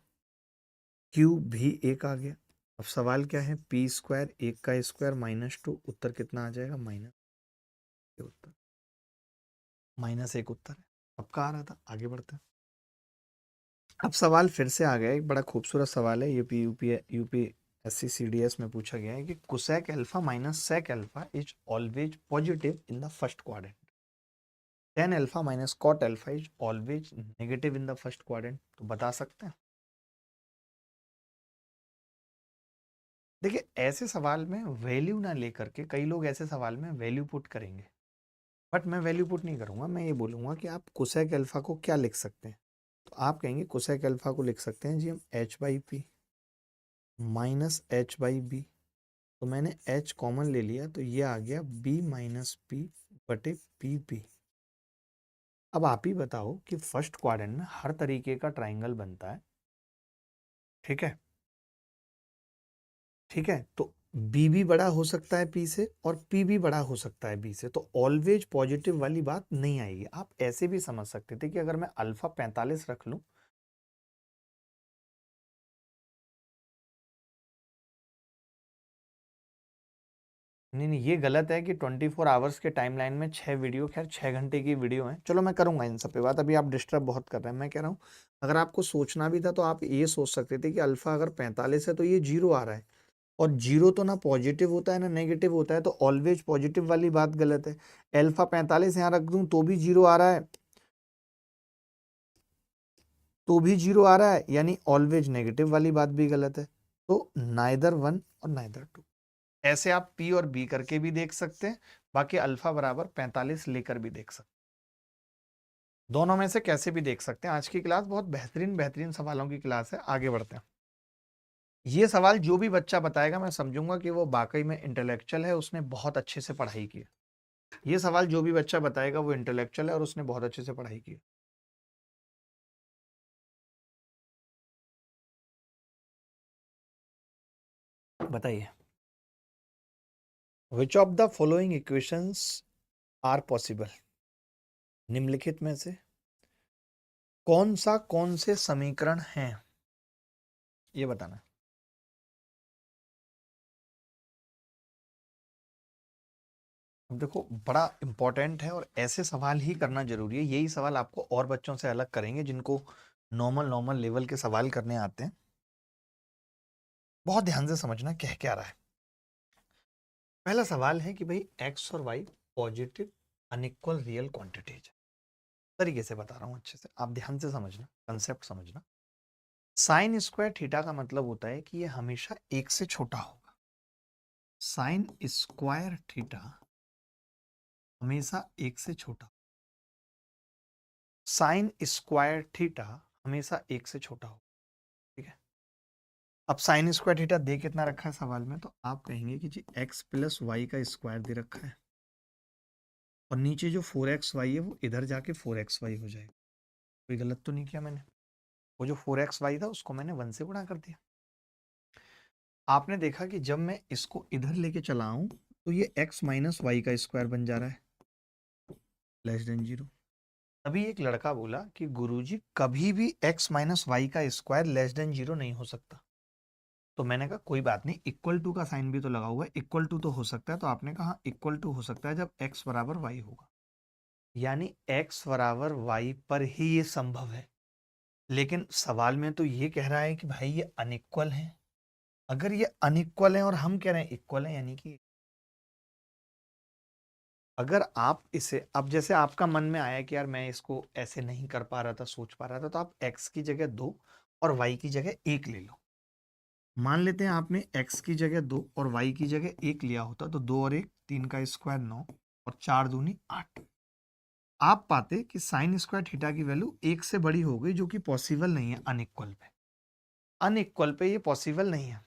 क्यू भी 1 आ गया। अब सवाल क्या है, पी स्क्वायर 1 का स्क्वायर -2, उत्तर कितना आ जाएगा, उत्तर -1 उत्तर है। अब कहाँ आ रहा था, आगे बढ़ते हैं। अब सवाल फिर से आ गया, एक बड़ा खूबसूरत सवाल है, यूपी सीडीएस में पूछा गया है कि cosec alpha minus sec alpha is always positive in the first quadrant, tan alpha minus cot alpha is always negative in the first quadrant, तो बता सकते हैं। देखिए ऐसे सवाल में वैल्यू ना लेकर के कई लोग ऐसे सवाल में वैल्यू पुट करेंगे, बट मैं वैल्यू पुट नहीं करूंगा, मैं ये बोलूंगा कि आप कोसेक अल्फा को क्या लिख सकते हैं, तो आप कहेंगे कोसेक अल्फा को लिख सकते हैं जी हम h/p माइनस h/b, तो मैंने h कॉमन ले लिया तो ये आ गया b माइनस पी बटे पी बी। अब आप ही बताओ कि फर्स्ट क्वाड्रेंट में हर तरीके का ट्राइंगल बनता है, ठीक है, ठीक है, तो बी भी बड़ा हो सकता है पी से और पी भी बड़ा हो सकता है बी से, तो ऑलवेज पॉजिटिव वाली बात नहीं आएगी। आप ऐसे भी समझ सकते थे कि अगर मैं अल्फा 45 रख लूं, नहीं नहीं ये गलत है कि 24 आवर्स के टाइमलाइन में 6 वीडियो, खैर 6 घंटे की वीडियो है, चलो मैं करूंगा इन सब पे बात, अभी आप डिस्टर्ब बहुत कर रहे हैं। मैं कह रहा हूँ अगर आपको सोचना भी था तो आप ये सोच सकते थे कि अल्फा अगर 45 है तो ये 0 आ रहा है, और 0 तो ना पॉजिटिव होता है ना नेगेटिव होता है, तो ऑलवेज पॉजिटिव वाली बात गलत है। अल्फा 45 यहाँ रख दूं तो भी 0 आ रहा है, तो भी 0 आ रहा है, यानी ऑलवेज नेगेटिव वाली बात भी गलत है। तो नाइदर 1 और नाइदर 2, ऐसे आप पी और बी करके भी देख सकते हैं, बाकी अल्फा बराबर 45 लेकर भी देख सकते हैं। दोनों में से कैसे भी देख सकते हैं। आज की क्लास बहुत बेहतरीन बेहतरीन सवालों की क्लास है। आगे बढ़ते हैं। ये सवाल जो भी बच्चा बताएगा मैं समझूंगा कि वो वाकई में इंटेलेक्चुअल है, उसने बहुत अच्छे से पढ़ाई की है। ये सवाल जो भी बच्चा बताएगा वो इंटेलेक्चुअल है और उसने बहुत अच्छे से पढ़ाई की है। बताइए, which of the following equations are possible? निम्नलिखित में से कौन से समीकरण हैं, ये बताना। अब देखो, बड़ा इंपॉर्टेंट है और ऐसे सवाल ही करना जरूरी है। यही सवाल आपको और बच्चों से अलग करेंगे जिनको नॉर्मल लेवल के सवाल करने आते हैं। बहुत ध्यान से समझना कह क्या रहा है। पहला सवाल है कि भाई एक्स और Y positive unequal real quantities. तरीके से बता रहा हूं, अच्छे से आप ध्यान से समझना, कंसेप्ट समझना। साइन स्क्वायर थीटा का मतलब होता है कि ये हमेशा एक से छोटा होगा। साइन स्क्वायर थीटा हमेशा एक से छोटा, साइन स्क्वायर थीटा हमेशा एक से छोटा होगा। ठीक है। अब साइन स्क्वायर थीटा दे कितना रखा है सवाल में, तो आप कहेंगे कि जी एक्स प्लस वाई का स्क्वायर दे रखा है और नीचे जो 4xy है वो इधर जाके 4xy हो जाएगा। कोई गलत तो नहीं किया मैंने? वो जो 4xy था उसको मैंने 1 से गुणा कर दिया। आपने देखा कि जब मैं इसको इधर लेके चला आऊं तो ये x माइनस वाई का स्क्वायर बन जा रहा है, लेस देन 0। तभी एक लड़का बोला कि गुरुजी कभी भी x माइनस वाई का स्क्वायर लेस देन 0 नहीं हो सकता। तो मैंने कहा कोई बात नहीं, इक्वल टू का साइन भी तो लगा हुआ है, इक्वल टू तो हो सकता है। तो आपने कहा इक्वल टू हो सकता है जब x बराबर वाई होगा, यानी x बराबर वाई पर ही ये संभव है। लेकिन सवाल में तो ये कह रहा है कि भाई ये अनइक्वल है। अगर ये अनइक्वल है और हम कह रहे हैं इक्वल है, यानी कि अगर आप इसे, अब जैसे आपका मन में आया कि यार मैं इसको ऐसे नहीं कर पा रहा था, सोच पा रहा था, तो आप x की जगह 2 और y की जगह 1 ले लो। मान लेते हैं आपने x की जगह 2 और y की जगह 1 लिया होता, तो 2 और 1 3 का स्क्वायर 9 और 4 दूनी 8। आप पाते कि साइन स्क्वायर थीटा की वैल्यू 1 से बड़ी हो गई, जो कि पॉसिबल नहीं है अनइक्वल पे। अनइक्वल पे ये पॉसिबल नहीं है।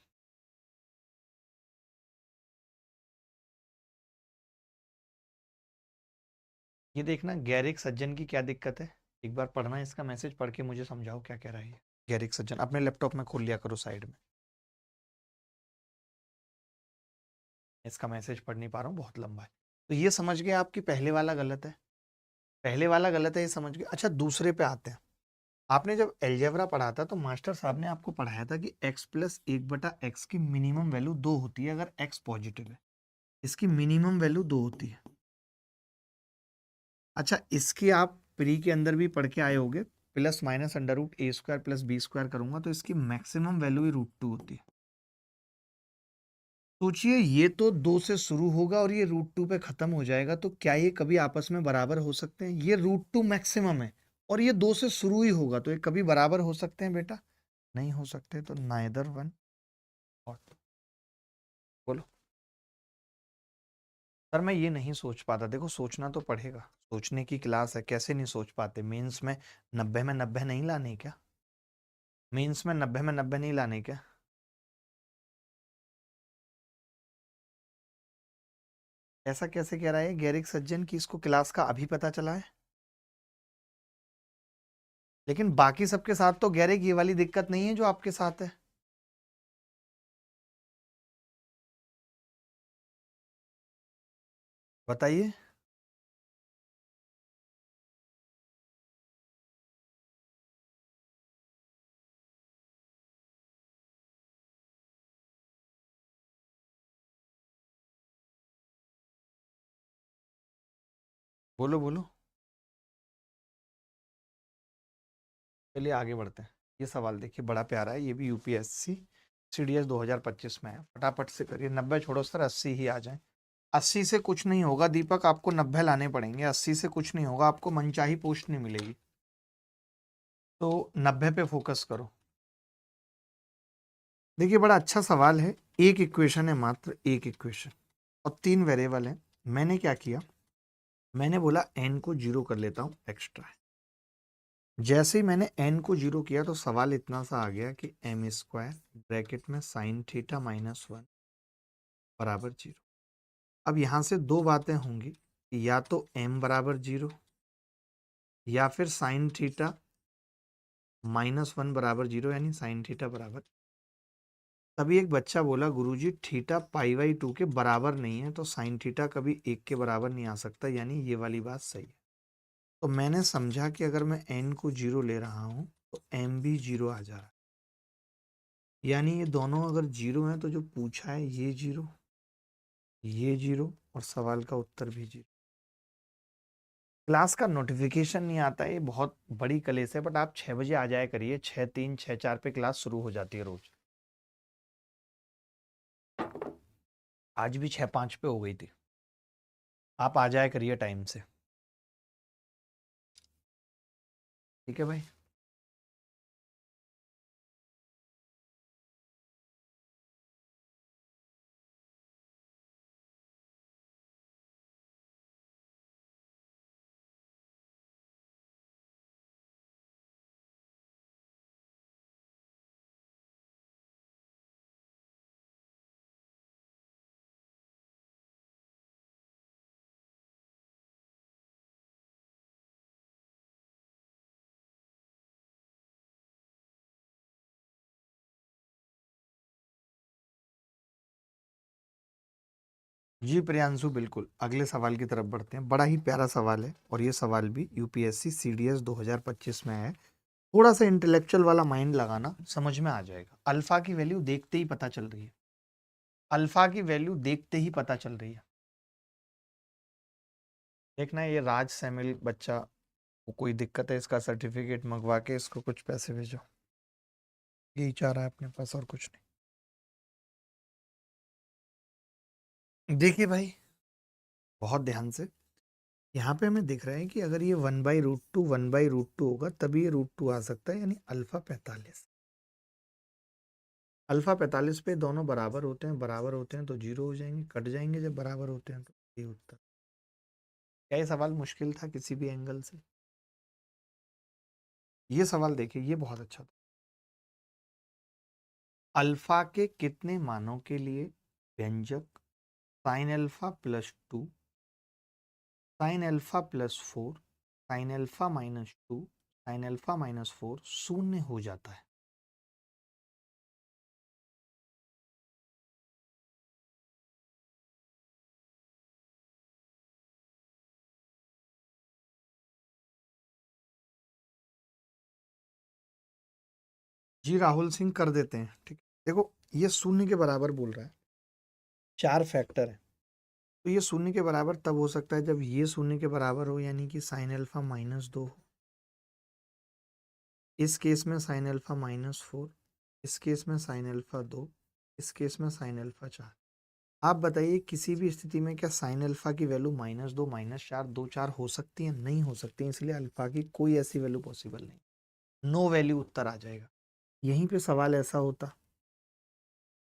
ये देखना, गैरिक सज्जन की क्या दिक्कत है, एक बार पढ़ना इसका मैसेज, पढ़ के मुझे समझाओ क्या कह रहा है ये गैरिक सज्जन। अपने लैपटॉप में खोल लिया करो साइड में। इसका मैसेज पढ़ नहीं पा रहा हूँ, बहुत लंबा है। तो ये समझ गए आपकी पहले वाला गलत है, पहले वाला गलत है, ये समझ गए। अच्छा, दूसरे पे आते हैं। आपने जब अलजेब्रा पढ़ा था तो मास्टर साहब ने आपको पढ़ाया था कि x प्लस 1/x की मिनिमम वैल्यू 2 होती है अगर x पॉजिटिव है। इसकी मिनिमम वैल्यू 2 होती है। अच्छा, इसकी आप प्री के अंदर भी पढ़ के आए होगे, प्लस माइनस अंडर रूट ए स्क्वायर प्लस बी स्क्वायर करूंगा तो इसकी मैक्सिमम वैल्यू ही √2 होती है। सोचिए, ये तो 2 से शुरू होगा और ये √2 पे खत्म हो जाएगा, तो क्या ये कभी आपस में बराबर हो सकते हैं? ये √2 मैक्सिमम है और ये 2 से शुरू ही होगा, तो ये कभी बराबर हो सकते हैं बेटा? नहीं हो सकते। तो नाइदर वन और, बोलो सर मैं ये नहीं सोच पाता। देखो, सोचना तो पड़ेगा, सोचने की क्लास है, कैसे नहीं सोच पाते? मेंस में 90 नहीं लाने क्या? मेंस में 90 नहीं लाने क्या? ऐसा कैसे कह रहा है गैरिक सज्जन की इसको क्लास का अभी पता चला है? लेकिन बाकी सबके साथ तो गैरिक ये वाली दिक्कत नहीं है जो आपके साथ है। बताइए। बोलो बोलो। चलिए आगे बढ़ते हैं। ये सवाल देखिए, बड़ा प्यारा है, ये भी यूपीएससी सीडीएस 2025 में है। फटाफट से करिए, 90 छोड़ो सर, 80 ही आ जाए। 80 से कुछ नहीं होगा दीपक, आपको 90 लाने पड़ेंगे। 80 से कुछ नहीं होगा, आपको मनचाही पोस्ट नहीं मिलेगी। तो 90 पे फोकस करो। देखिए, बड़ा अच्छा सवाल है। एक इक्वेशन है, मात्र एक इक्वेशन, और 3 वेरिएबल है। मैंने क्या किया, मैंने बोला n को 0 कर लेता हूँ, एक्स्ट्रा है। जैसे ही मैंने n को 0 किया तो सवाल इतना सा आ गया कि m स्क्वायर ब्रैकेट में साइन थीटा माइनस 1 बराबर 0। अब यहाँ से दो बातें होंगी, या तो m बराबर 0 या फिर साइन थीटा माइनस 1 बराबर 0, यानी साइन थीटा बराबर। तभी एक बच्चा बोला, गुरुजी थीटा पाई बाई 2 के बराबर नहीं है, तो साइन थीटा कभी 1 के बराबर नहीं आ सकता, यानी ये वाली बात सही है। तो मैंने समझा कि अगर मैं n को 0 ले रहा हूँ तो m भी 0 आ जा रहा है, यानी ये दोनों अगर 0 हैं तो जो पूछा है ये 0, ये 0 और सवाल का उत्तर भी 0। क्लास का नोटिफिकेशन नहीं आता है, ये बहुत बड़ी कलेस है, बट आप 6 बजे आ जाया करिए। 6:03 6:04 पे क्लास शुरू हो जाती है रोज। आज भी 6:05 पे हो गई थी। आप आ जाया करिए टाइम से, ठीक है भाई। जी प्रियांशु, बिल्कुल अगले सवाल की तरफ बढ़ते हैं। बड़ा ही प्यारा सवाल है और ये सवाल भी यूपीएससी सीडीएस 2025 में है। थोड़ा सा इंटेलेक्चुअल वाला माइंड लगाना, समझ में आ जाएगा। अल्फा की वैल्यू देखते ही पता चल रही है, अल्फा की वैल्यू देखते ही पता चल रही है। देखना, ये राज सैमिल बच्चा को कोई दिक्कत है, इसका सर्टिफिकेट मंगवा के इसको कुछ पैसे भेजो, यही चाह रहा है अपने पास, और कुछ नहीं। देखिए भाई, बहुत ध्यान से, यहाँ पे हमें दिख रहा है कि अगर ये 1/√2 1/√2 होगा तभी ये √2 आ सकता है, यानी अल्फा 45। अल्फा 45 पे दोनों बराबर होते हैं, बराबर होते हैं तो 0 हो जाएंगे, कट जाएंगे जब बराबर होते हैं तो। ये उत्तर। क्या ये सवाल मुश्किल था किसी भी एंगल से? ये सवाल देखिए, ये बहुत अच्छा था। अल्फा के कितने मानों के लिए व्यंजक sine alpha +2, sine alpha +4, sine alpha -2, sine alpha -4 शून्य हो जाता है? जी राहुल सिंह, कर देते हैं, ठीक है। देखो, ये शून्य के बराबर बोल रहा है, 4 फैक्टर है, तो ये शून्य के बराबर तब हो सकता है जब ये शून्य के बराबर हो, यानी कि साइन अल्फा -2 हो। इस केस में साइन अल्फा -4, इस केस में साइन अल्फा 2, इस केस में साइन अल्फा 4। आप बताइए, किसी भी स्थिति में क्या साइन अल्फा की वैल्यू -2 -4 2 4 हो सकती है? नहीं हो सकती है, इसलिए अल्फा की कोई ऐसी वैल्यू पॉसिबल नहीं। नो वैल्यू उत्तर आ जाएगा। यहीं पे सवाल ऐसा होता,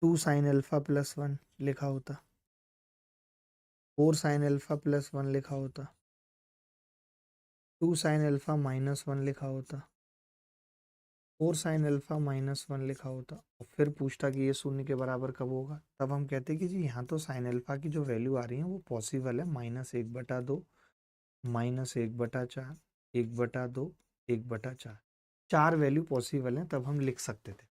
2 साइन अल्फा +1 लिखा होता, 4 साइन अल्फा +1 लिखा होता, 2 साइन अल्फा -1 लिखा होता, 4 साइन अल्फा -1 लिखा होता, और फिर पूछता कि ये शून्य के बराबर कब होगा। तब हम कहते कि जी यहाँ तो साइन अल्फा की जो वैल्यू आ रही है वो पॉसिबल है, -1/2, -1/4, 1/2, 1/4, 4 वैल्यू पॉसिबल है, तब हम लिख सकते थे।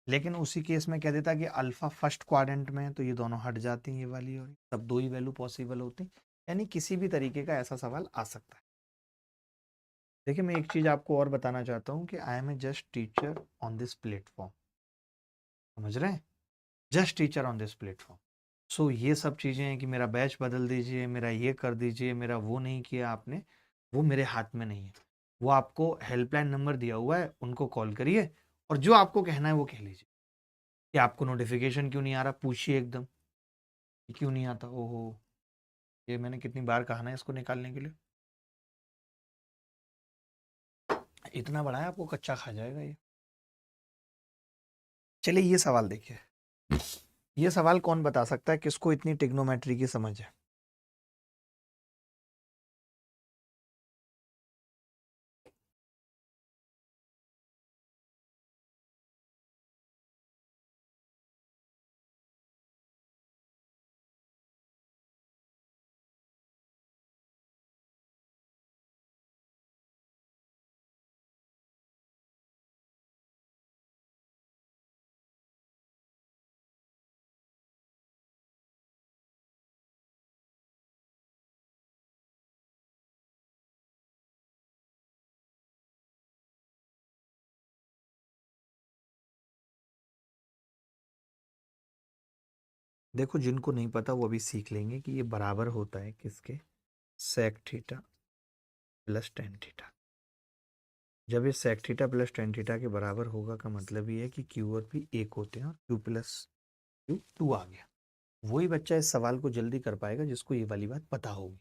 लेकिन उसी केस में कह देता कि अल्फा फर्स्ट क्वाड्रेंट में है, तो ये दोनों हट जाती हैं, ये वाली और ये, तब 2 ही वैल्यू पॉसिबल होती। यानी किसी भी तरीके का ऐसा सवाल आ सकता है। देखिए, मैं एक चीज आपको और बताना चाहता हूँ कि I am a just teacher on this platform, समझ रहे हैं? Just teacher on this platform. So ये सब चीजें हैं कि मेरा बैच बदल दीजिए, मेरा ये कर दीजिए, मेरा वो नहीं किया आपने, वो मेरे हाथ में नहीं है। वो आपको हेल्पलाइन नंबर दिया हुआ है, उनको कॉल करिए और जो आपको कहना है वो कह लीजिए। कि आपको नोटिफिकेशन क्यों नहीं आ रहा, पूछिए एकदम कि क्यों नहीं आता। ओहो, ये मैंने कितनी बार कहा ना इसको निकालने के लिए। इतना बड़ा है, आपको कच्चा खा जाएगा ये। चलिए, ये सवाल देखिए। ये सवाल कौन बता सकता है किसको इतनी टिग्नोमेट्री की समझ है? देखो जिनको नहीं पता वो अभी सीख लेंगे कि ये बराबर होता है किसके, sec theta plus tan theta. जब ये sec theta plus tan theta के बराबर होगा का मतलब ये है कि क्यू और पी एक होते हैं और क्यू प्लस क्यू टू आ गया। वही बच्चा इस सवाल को जल्दी कर पाएगा जिसको ये वाली बात पता होगी।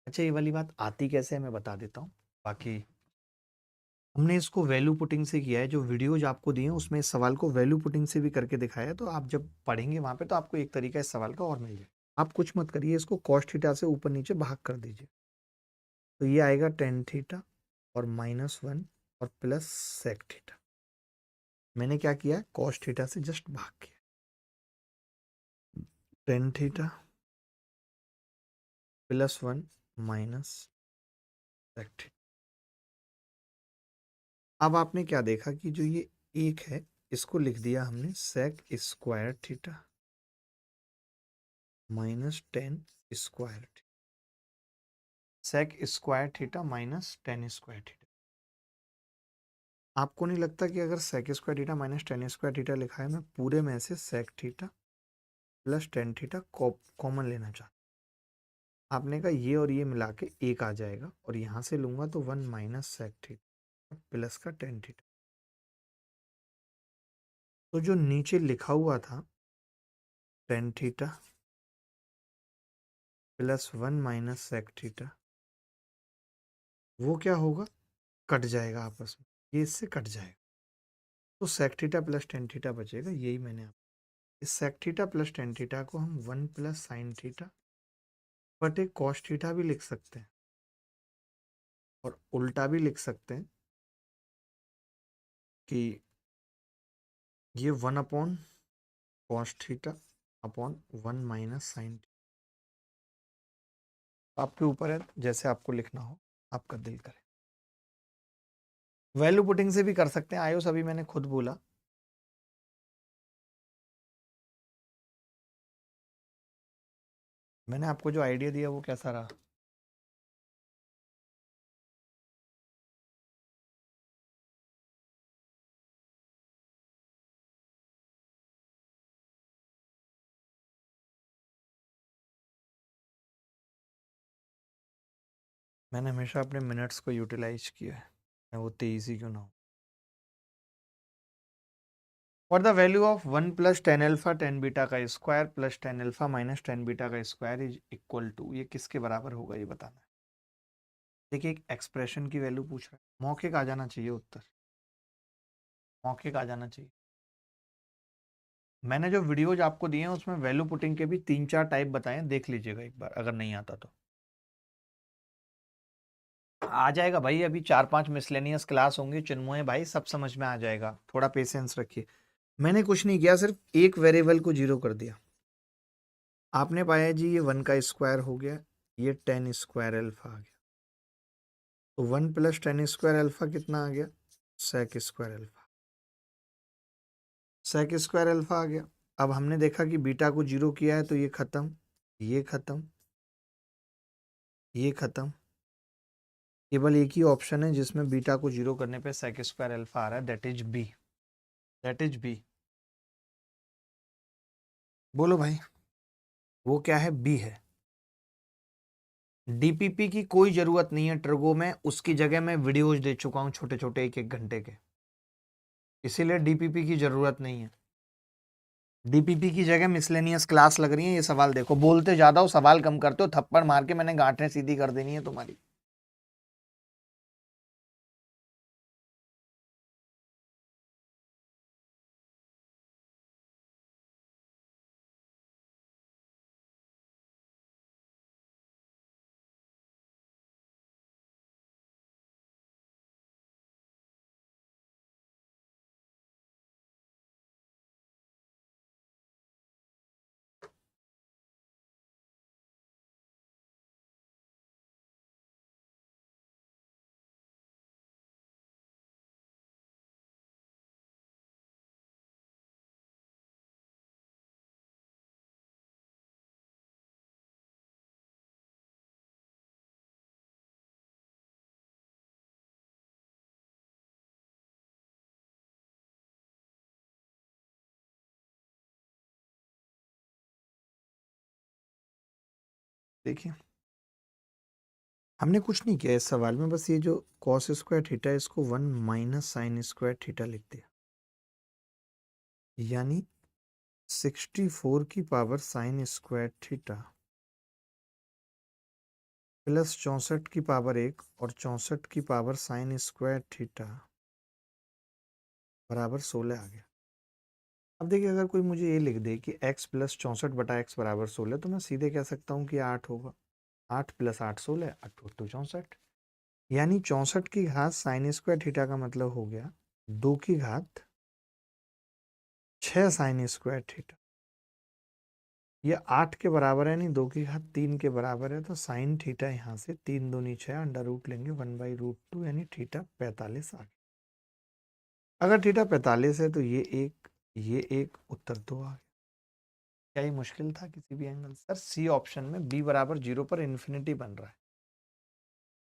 अच्छा, ये वाली बात आती कैसे है मैं बता देता हूँ। बाकी हमने इसको वैल्यू पुटिंग से किया है, जो वीडियोज आपको दिए हैं उसमें इस सवाल को वैल्यू पुटिंग से भी करके दिखाया है, तो आप जब पढ़ेंगे वहां पे तो आपको एक तरीका इस सवाल का और मिल जाए। आप कुछ मत करिए, इसको कॉस थीटा से ऊपर नीचे भाग कर दीजिए, तो ये आएगा टेन थीटा और -1 और प्लस सेक थीटा। मैंने क्या किया, कॉस थीटा से जस्ट भाग किया, tan theta +1 minus sec theta. अब आपने क्या देखा कि जो ये एक है इसको लिख दिया हमने sec square theta minus tan square, sec square theta minus tan square theta. आपको नहीं लगता कि अगर sec square theta minus tan square theta लिखा है, मैं पूरे में से sec theta plus tan theta common लेना चाहता हूं। आपने कहा ये और ये मिला के एक आ जाएगा और यहां से लूंगा तो 1 माइनस सेक थीटा प्लस का टेन थीटा। तो जो नीचे लिखा हुआ था tan theta +1 minus sec theta, वो क्या होगा, कट जाएगा आपस में, ये इससे कट जाएगा, तो sec theta plus tan theta बचेगा। यही मैंने इस sec theta plus tan theta को हम 1 प्लस साइन थीटा बट एक कॉस थीटा भी लिख सकते हैं और उल्टा भी लिख सकते हैं कि ये 1 upon cos theta upon 1 minus sine. आपके ऊपर है, जैसे आपको लिखना हो आपका दिल करे। वैल्यू पुटिंग से भी कर सकते हैं आयुष, अभी मैंने खुद बोला। मैंने आपको जो आइडिया दिया वो कैसा रहा? मैंने हमेशा अपने मिनट्स को यूटिलाइज किया है, मैं वो तेईस ही क्यों ना हो। और the value of 1 plus ten alpha ten beta का square plus ten alpha minus ten beta का स्क्वायर इज इक्वल टू, ये किसके बराबर होगा ये बताना है। देखिए एक एक्सप्रेशन की वैल्यू पूछ रहा है, मौखिक आ जाना चाहिए उत्तर, मौखिक आ जाना चाहिए। मैंने जो वीडियोज आपको दिए हैं उसमें वैल्यू पुटिंग के भी 3-4 टाइप बताए हैं, देख लीजिएगा एक बार अगर नहीं आता तो। आ जाएगा भाई, अभी 4-5 मिसलेनियस क्लास होंगे चिन्मय भाई, सब समझ में आ जाएगा, थोड़ा पेशेंस रखिए। मैंने कुछ नहीं किया, सिर्फ एक वेरिएबल को जीरो कर दिया। आपने पाया जी ये 1 का स्क्वायर हो गया, ये 10 स्क्वायर अल्फा आ गया, तो 1 प्लस टेन स्क्वायर अल्फा कितना आ गया, sec square alpha, sec square alpha आ गया। अब हमने देखा कि बीटा को जीरो किया है तो ये खत्म, ये खत्म, ये खत्म। केवल एक ही ऑप्शन है जिसमें बीटा को जीरो करने पे सेक स्क्वायर अल्फा आ रहा है, that is B, that is B. बोलो भाई, वो क्या है, बी है। डीपीपी की कोई जरूरत नहीं है ट्रिगो में, उसकी जगह मैं वीडियोज दे चुका हूं छोटे छोटे 1-1 घंटे के, इसीलिए डीपीपी की जरूरत नहीं है। डीपीपी की जगह मिसलेनियस क्लास लग रही है। ये सवाल देखो, बोलते ज्यादा हो सवाल कम करते हो, थप्पड़ मार के मैंने गांठें सीधी कर देनी है तुम्हारी। देखिए हमने कुछ नहीं किया इस सवाल में, बस ये जो कॉस स्क्वायर थीटा है इसको 1 माइनस साइन स्क्वायर थीटा लिख दिया, यानी 64 की power sine square theta plus 64 की पावर 1 और 64 की पावर साइन स्क्वायर थीटा बराबर 16 आ गया। अब देखिए अगर कोई मुझे ये लिख दे कि x प्लस 64/x बराबर 16, तो मैं सीधे कह सकता हूँ कि 8 होगा। 8 प्लस 8 16, 8×2 = 64, यानी 64 की घात साइन स्क्वायर थीटा का मतलब हो गया 2 की घात 6 साइन स्क्वायर थीटा। ये 8 के बराबर है, नहीं 2 की घात 3 के बराबर है, तो साइन थीटा यहाँ से 3 दूनी 6 अंडर रूट लेंगे 1/√2, यानी थीटा 45 आ गया। अगर थीटा 45 है तो ये एक उत्तर 2 आ गया। क्या ये मुश्किल था किसी भी एंगल? सर सी ऑप्शन में b बराबर 0 पर इन्फिनिटी बन रहा है,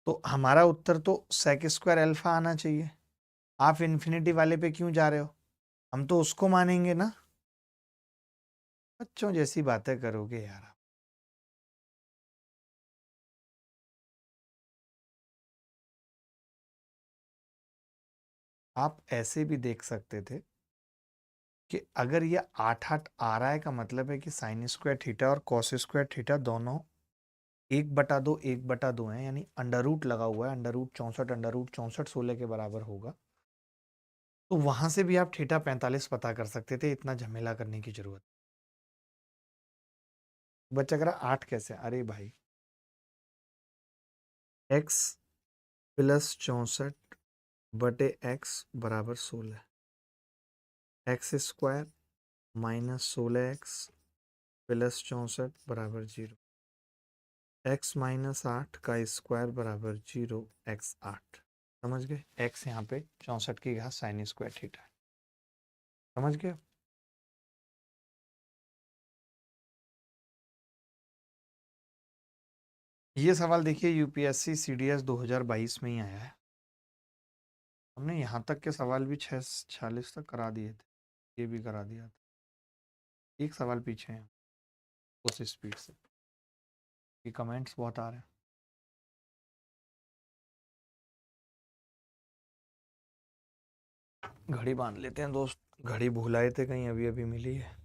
तो हमारा उत्तर तो सेक स्क्वायर अल्फा आना चाहिए। आप इन्फिनिटी वाले पे क्यों जा रहे हो? हम तो उसको मानेंगे ना। बच्चों जैसी बातें करोगे यार आप। आप ऐसे भी देख सकते थे कि अगर ये 8 आ रहा है का मतलब है कि साइन स्क्वायर थीटा और कॉस स्क्वायर थीटा दोनों 1/2 1/2 है, यानी अंडर रूट लगा हुआ है, अंडर रूट 16 के बराबर होगा। तो वहां से भी आप थीटा 45 पता कर सकते थे, इतना झमेला करने की जरूरत। बच्चा कह रहा 8 कैसे? अरे भाई x प्लस 64/x बराबर 16, x square minus 16x plus 64 बराबर 0, x माइनस 8 का स्क्वायर बराबर 0, x 8। समझ गए? x यहाँ पे 64 की घात साइन स्क्वायर थीटा है। समझ गए? ये सवाल देखिए यूपीएससी सीडीएस 2022 में ही आया है। हमने यहाँ तक के सवाल भी 6:46 तक करा दिए थे, ये भी करा दिया था। एक सवाल पीछे है उस स्पीड से। ये कमेंट्स बहुत आ रहे हैं। घड़ी बांध लेते हैं दोस्त, घड़ी भुलाए थे कहीं, अभी अभी मिली है।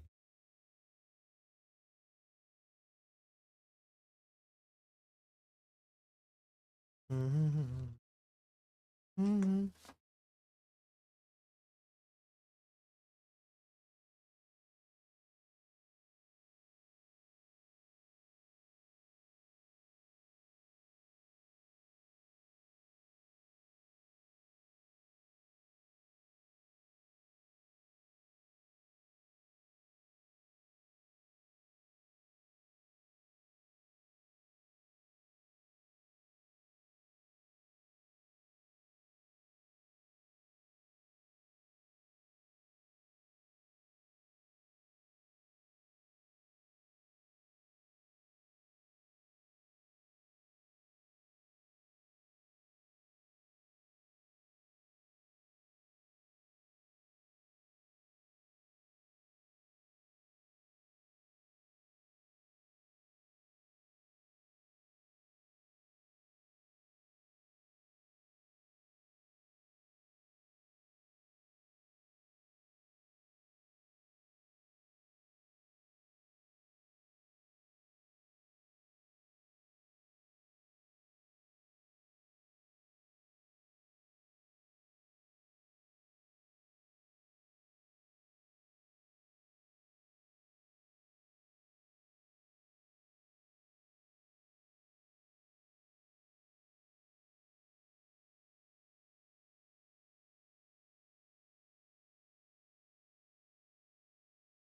हम्म।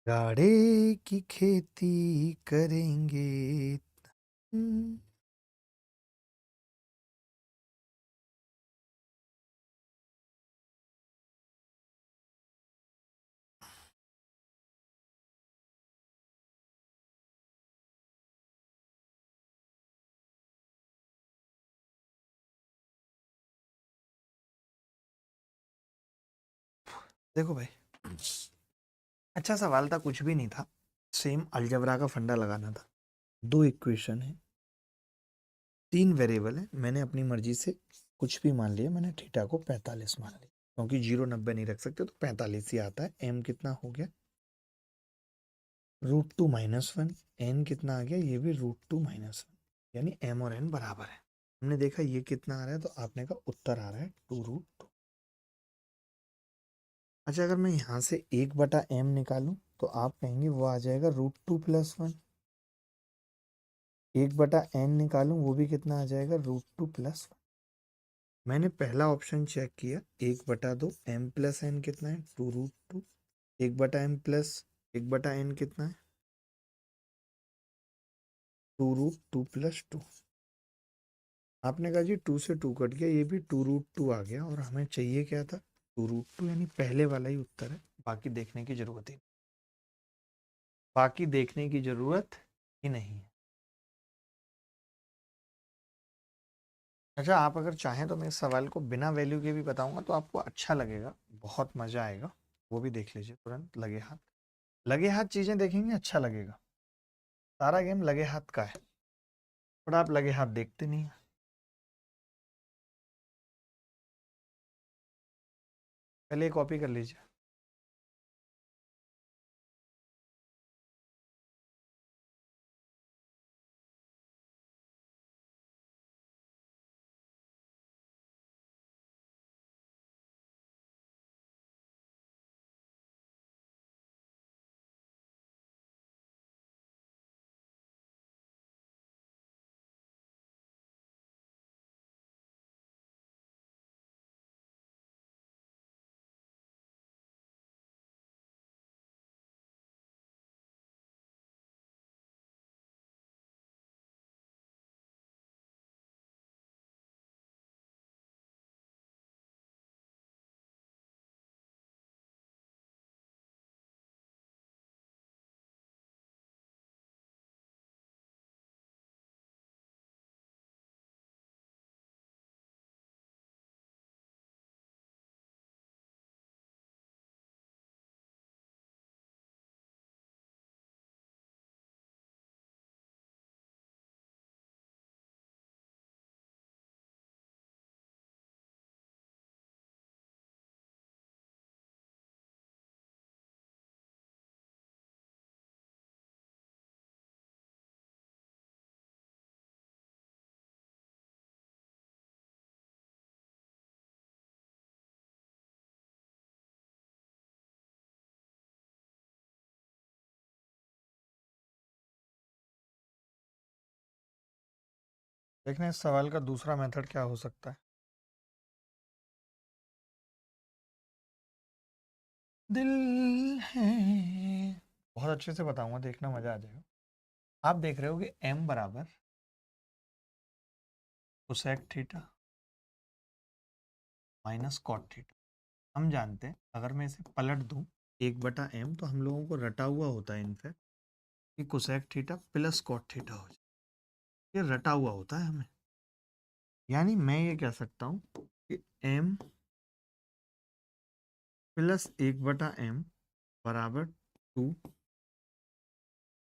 गाड़े की खेती करेंगे। हम्म। देखो भाई, अच्छा सवाल था, कुछ भी नहीं था, सेम अलजबरा का फंडा लगाना था। दो इक्वेशन है, 3 वेरिएबल है, मैंने अपनी मर्जी से कुछ भी मान लिया, मैंने थीटा को 45 मान लिया क्योंकि 0 90 नहीं रख सकते तो 45 ही आता है। m कितना हो गया √2 - 1, n कितना आ गया ये भी √2 - 1, यानी m और n बराबर है। हमने देखा ये कितना आ रहा है तो आपने कहा उत्तर आ रहा है 2√2। अच्छा अगर मैं यहाँ से 1/m निकालूं तो आप कहेंगे वो आ जाएगा √2 + 1। 1/n निकालूं वो भी कितना आ जाएगा √2 + 1। मैंने पहला ऑप्शन चेक किया 1/2 m + n कितना है 2√2। 1/m + 1/n कितना है 2√2 + 2। आपने कहा जी 2 से 2 कट गया, ये भी 2√2 आ गया और हमें चाहिए क्या था 2√2, यानी पहले वाला ही उत्तर है। बाकी देखने की जरूरत ही बाकी देखने की जरूरत ही नहीं है। अच्छा आप अगर चाहें तो मैं इस सवाल को बिना वैल्यू के भी बताऊंगा तो आपको अच्छा लगेगा, बहुत मजा आएगा। वो भी देख लीजिए तुरंत लगे हाथ चीजें देखेंगे अच्छा लगेगा। सारा गेम लगे हाथ का है, पर आप लगे हाथ देखते नहीं हैं। पहले कॉपी कर लीजिए। देखना इस सवाल का दूसरा मेथड क्या हो सकता है। दिल है, बहुत अच्छे से बताऊंगा, देखना मजा आ जाएगा। आप देख रहे हो कि m बराबर cosec theta minus cot theta. हम जानते हैं अगर मैं इसे पलट दूं 1/m तो हम लोगों को रटा हुआ होता है इनफैक्ट कि cosec theta plus cot theta हो जाए, ये रटा हुआ होता है हमें। यानी मैं ये कह सकता हूं कि m + 1/m बराबर 2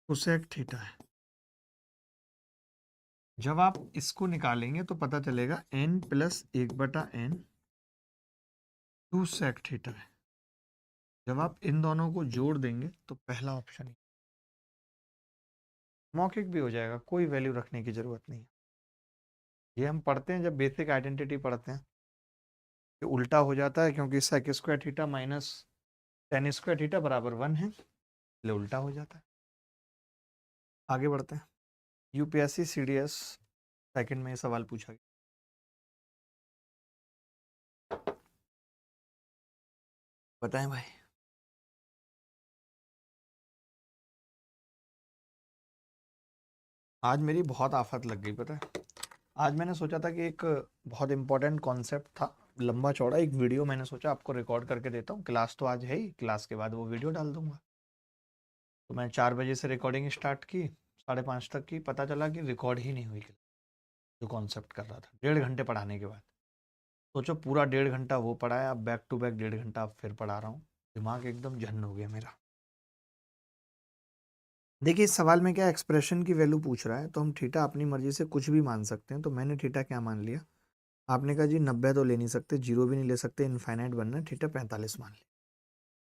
कोसेक थीटा है। जब आप इसको निकालेंगे तो पता चलेगा n + 1/n 2 सेक थीटा है। जब आप इन दोनों को जोड़ देंगे तो पहला ऑप्शन मौखिक भी हो जाएगा, कोई वैल्यू रखने की जरूरत नहीं है। ये हम पढ़ते हैं जब बेसिक आइडेंटिटी पढ़ते हैं, ये उल्टा हो जाता है क्योंकि sec square theta minus tan square theta बराबर 1 है, इसलिए उल्टा हो जाता है। आगे बढ़ते हैं। यूपीएससी सीडीएस सेकंड में ये सवाल पूछा गया। बताएं भाई। आज मेरी बहुत आफत लग गई पता है। आज मैंने सोचा था कि एक बहुत इंपॉर्टेंट कॉन्सेप्ट था, लंबा चौड़ा एक वीडियो मैंने सोचा आपको रिकॉर्ड करके देता हूँ। क्लास तो आज है ही, क्लास के बाद वो वीडियो डाल दूंगा। तो मैं 4 बजे से रिकॉर्डिंग स्टार्ट की, 5:30 तक की, पता चला कि रिकॉर्ड ही नहीं हुई जो कॉन्सेप्ट कर रहा था 1.5 घंटे पढ़ाने के बाद। सोचो पूरा 1.5 घंटा वो पढ़ाया, अब बैक टू बैक 1.5 घंटा अब फिर पढ़ा रहा हूँ। दिमाग एकदम झन्न हो गया मेरा। देखिए इस सवाल में क्या एक्सप्रेशन की वैल्यू पूछ रहा है, तो हम थीटा अपनी मर्जी से कुछ भी मान सकते हैं। तो मैंने थीटा क्या मान लिया, आपने कहा जी 90 तो ले नहीं सकते, 0 भी नहीं ले सकते, इनफाइनाइट बनना है, थीटा 45 मान लिया।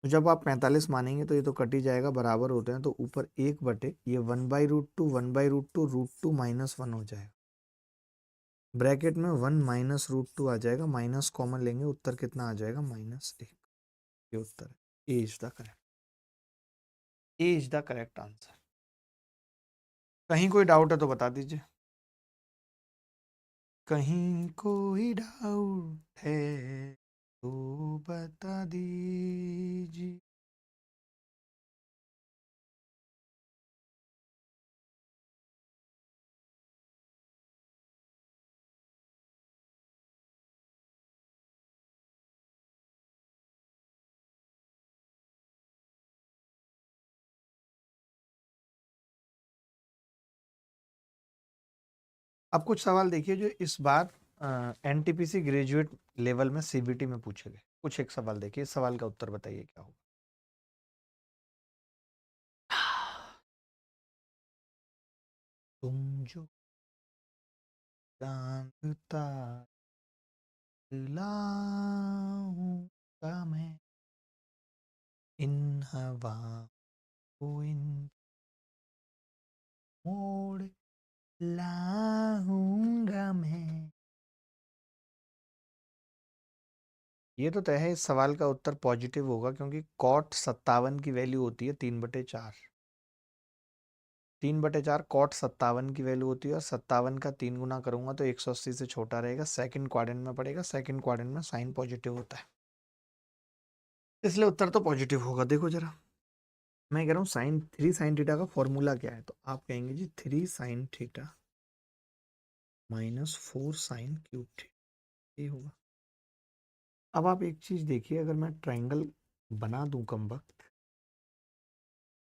तो जब आप 45 मानेंगे तो ये तो कट ही जाएगा, बराबर होते हैं, तो ऊपर 1 ये 1/√2 1/√2 √2 -1 हो जाएगा। ब्रैकेट में 1 -√2 आ जाएगा, माइनस कॉमन लेंगे, उत्तर कितना आ जाएगा, -1। ये उत्तर है, A is the correct, A is the correct answer. कहीं कोई डाउट है तो बता दीजिए, कहीं कोई डाउट है तो बता दीजिए। अब कुछ सवाल देखिए जो इस बार एनटीपीसी ग्रेजुएट लेवल में सीबीटी में पूछे गए। कुछ एक सवाल देखिए, इस सवाल का उत्तर बताइए क्या होगा। तुम जो जानता लाऊंगा मैं इन हवा को, इन मोड़ लाऊंगा मैं। ये तो तय है, इस सवाल का उत्तर पॉजिटिव होगा, क्योंकि कॉट 57 की वैल्यू होती है 3/4। 3/4 कॉट 57 की वैल्यू होती है, और 57 का 3 गुना करूंगा तो 180 से छोटा रहेगा, सेकंड क्वाड्रेंट में पड़ेगा, सेकंड क्वाड्रेंट में साइन पॉजिटिव होता है, इसलिए उत्तर तो पॉजिटिव होगा। देखो जरा, मैं कह रहा हूँ साइन 3 साइन थीटा का फॉर्मूला क्या है, तो आप कहेंगे जी 3 sine theta -4 sine cube theta, ये होगा। अब आप एक चीज देखिए, अगर मैं ट्राइंगल बना दूं कम वक्त,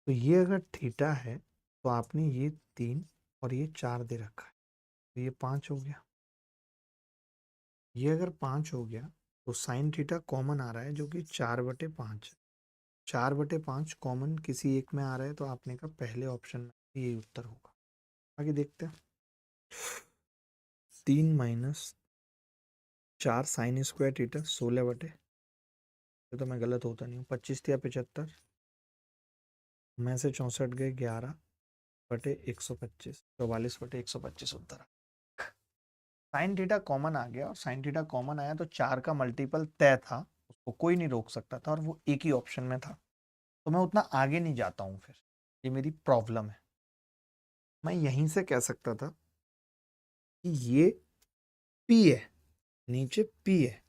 तो ये अगर थीटा है तो आपने ये 3 और ये 4 दे रखा है, तो ये 5 हो गया। ये अगर 5 हो गया तो साइन थीटा कॉमन आ रहा है, जो कि 4/5 है। 4/5 कॉमन किसी एक में आ रहा है, तो आपने कहा पहले ऑप्शन में ये उत्तर होगा। आगे देखते हैं, 3 - 4 साइन स्क्वायर थीटा 16 ये तो मैं गलत होता नहीं हूँ, 25 या 75 में से 64 गए 11/125, 44/125 उत्तर। साइन थीटा कॉमन आ गया, और साइन थीटा कॉमन आया तो 4 का मल्टीपल तय था, उसको कोई नहीं रोक सकता था, और वो एक ही ऑप्शन में था, तो मैं उतना आगे नहीं जाता हूँ। फिर ये मेरी प्रॉब्लम है। मैं यहीं से कह सकता था कि ये पी है, नीचे पी है,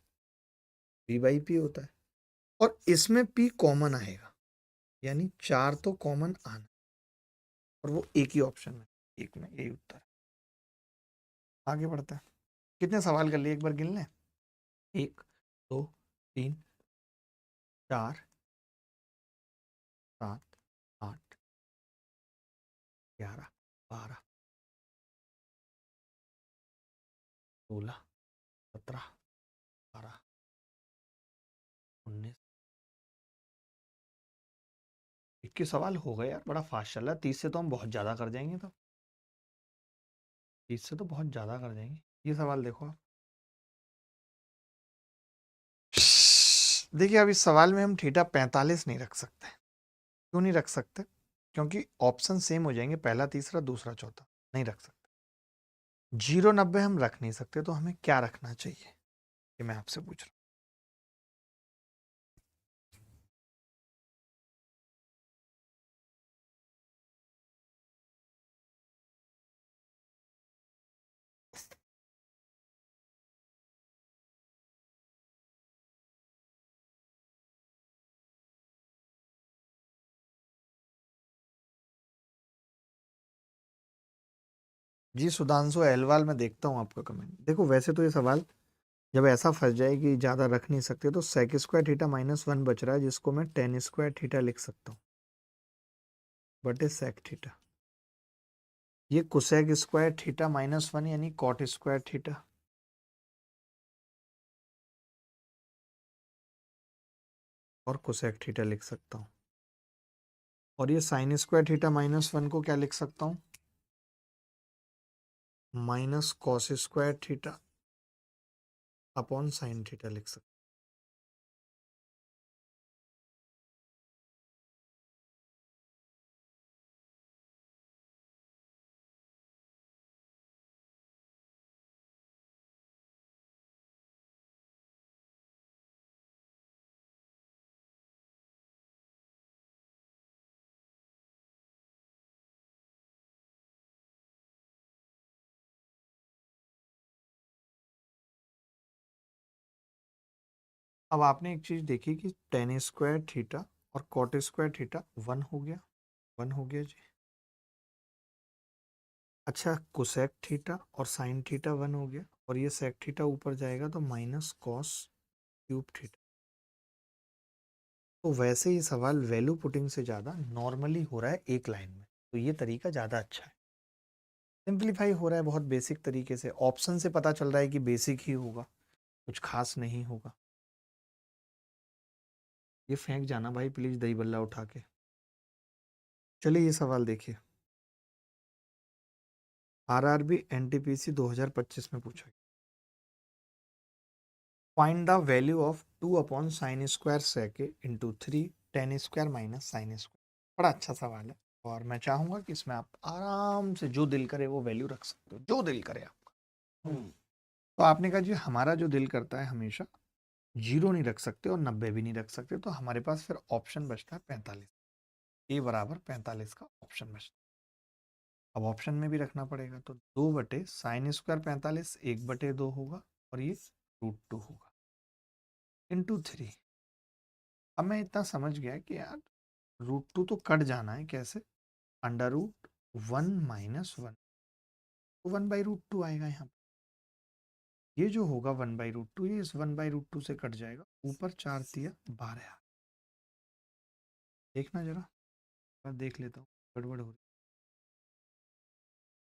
p/p होता है, और इसमें p कॉमन आएगा, यानी 4 तो कॉमन आना, और वो एक ही ऑप्शन में, एक में, यही उत्तर है। आगे बढ़ते हैं, कितने सवाल कर लिए एक बार गिन लें, 1 2 3 4 7 8 11 12 16 17 18 19 21 सवाल हो गए यार, बड़ा फास्ट चल रहा है। 30 से तो हम बहुत ज़्यादा कर जाएंगे, तो 30 से तो बहुत ज़्यादा कर जाएंगे। ये सवाल देखो आप, देखिए अब इस सवाल में हम थीटा 45 नहीं रख सकते। क्यों नहीं रख सकते, क्योंकि ऑप्शन सेम हो जाएंगे, पहला तीसरा दूसरा चौथा, नहीं रख सकते। 0 90 हम रख नहीं सकते, तो हमें क्या रखना चाहिए, ये मैं आपसे पूछ रहा हूँ। जी सुधांशु अहलवाल, मैं देखता हूँ आपका कमेंट। देखो वैसे तो ये सवाल जब ऐसा फंस जाए कि ज़्यादा रख नहीं सकते, तो सेक स्क्वायर थीटा -1 बच रहा है, जिसको मैं टेन स्क्वायर थीटा लिख सकता हूँ, बटे सेक थीटा। ये कोसेक स्क्वायर थीटा -1 यानी कॉट स्क्वायर थीटा, और कोसेक थीटा लिख सकता हूँ, और ये साइन स्क्वायर थीटा -1 को क्या लिख सकता हूँ, minus cos square theta upon sine theta लिख सकता हूँ। अब आपने एक चीज देखी कि टेन स्क्वायर थीटा और कॉट स्क्वायर थीटा 1 हो गया, 1 हो गया जी। अच्छा, कोसेक थीटा और साइन थीटा 1 हो गया, और ये सेक थीटा ऊपर जाएगा तो माइनस कॉस क्यूब थीटा। तो वैसे ही सवाल वैल्यू पुटिंग से ज़्यादा नॉर्मली हो रहा है एक लाइन में, तो ये तरीका ज़्यादा अच्छा है। सिंप्लीफाई हो रहा है बहुत बेसिक तरीके से, ऑप्शन से पता चल रहा है कि बेसिक ही होगा, कुछ खास नहीं होगा। ये फेंक जाना भाई प्लीज दही बल्ला उठा के। चलिए ये सवाल देखिए, आरआरबी एनटीपीसी 2025 में पूछा है, find the value of 2 upon sine square sec into 3 tan square minus sine square. बड़ा अच्छा सवाल है, और मैं चाहूंगा कि इसमें आप आराम से जो दिल करे वो वैल्यू रख सकते हो, जो दिल करे आपका। तो आपने कहा जी हमारा जो दिल करता है हमेशा 0 नहीं रख सकते और 90 भी नहीं रख सकते, तो हमारे पास फिर ऑप्शन बचता है 45। ए बराबर 45 का ऑप्शन बचता है। अब ऑप्शन में भी रखना पड़ेगा, तो 2/sin² 45 1/2 होगा, और ये √2 होगा इंटू 3। अब मैं इतना समझ गया कि यार √2 तो कट जाना है कैसे, √1 - 1, तो 1/√2 आएगा यहाँ पे। ये जो होगा 1/√2, ये इस 1/√2 से कट जाएगा, ऊपर 4 तिया 12। देखना जरा, मैं देख लेता हूँ गड़बड़ हो रही,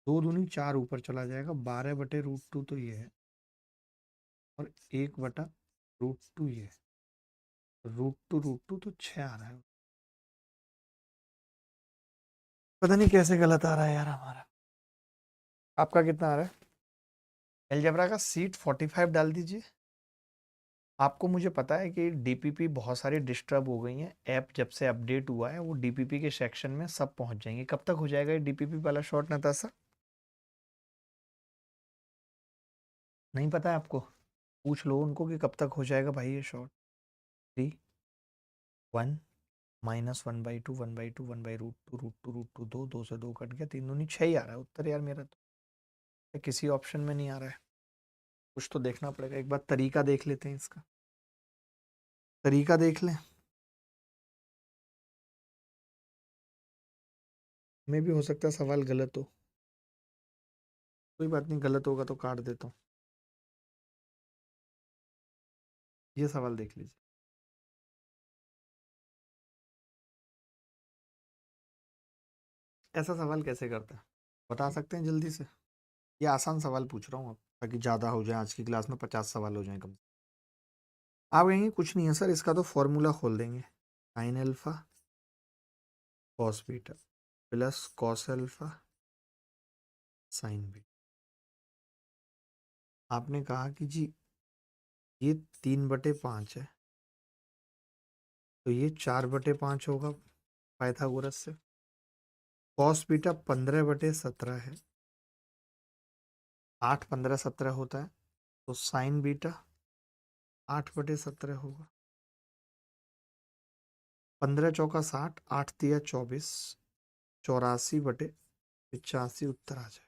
2 दूनी 4 ऊपर चला जाएगा, 12/√2 तो ये है, और 1/√2 ये है, √2 तो 6 आ रहा है। पता नहीं कैसे गलत आ रहा है यार हमारा। आपका कितना आ रहा है? अलजेब्रा का सीट 45 डाल दीजिए। आपको मुझे पता है कि डीपीपी बहुत सारी डिस्टर्ब हो गई हैं, ऐप जब से अपडेट हुआ है वो डीपीपी के सेक्शन में सब पहुंच जाएंगे। कब तक हो जाएगा ये डीपीपी वाला शॉर्ट नताशा? नहीं पता है आपको? पूछ लो उनको कि कब तक हो जाएगा भाई ये शॉर्ट। 3 1 -1/2 1/2 1/√2 √2 √2 2, 2 से 2 कट गया, 3 दूनी 6 ही आ रहा है उत्तर यार मेरा तो। किसी ऑप्शन में नहीं आ रहा है, कुछ तो देखना पड़ेगा। एक बार तरीका देख लेते हैं, इसका तरीका देख लें, में भी हो सकता है सवाल गलत हो। कोई बात नहीं, गलत होगा तो काट देता हूँ। ये सवाल देख लीजिए, ऐसा सवाल कैसे करता है, बता सकते हैं जल्दी से? ये आसान सवाल पूछ रहा हूँ अब, ताकि ज़्यादा हो जाए, आज की क्लास में 50 सवाल हो जाए कम से। आप कहेंगे कुछ नहीं है सर, इसका तो फॉर्मूला खोल देंगे, sine alpha cos beta plus cos alpha sign beta. आपने कहा कि जी ये 3/5 है, तो ये 4/5 होगा पाइथागोरस से। कॉस बीटा 15/17 है, 8 15 17 होता है, तो साइन बीटा 8/17 होगा। 15 चौका 60, 8 तिया 24, 84/85 उत्तर आ जाए।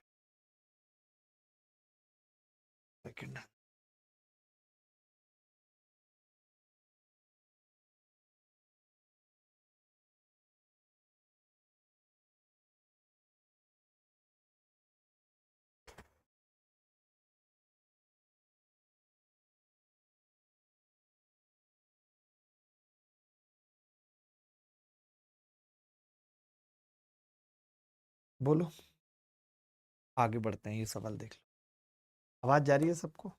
सेकंड, बोलो आगे बढ़ते हैं, ये सवाल देख लो। आवाज जा रही है सबको?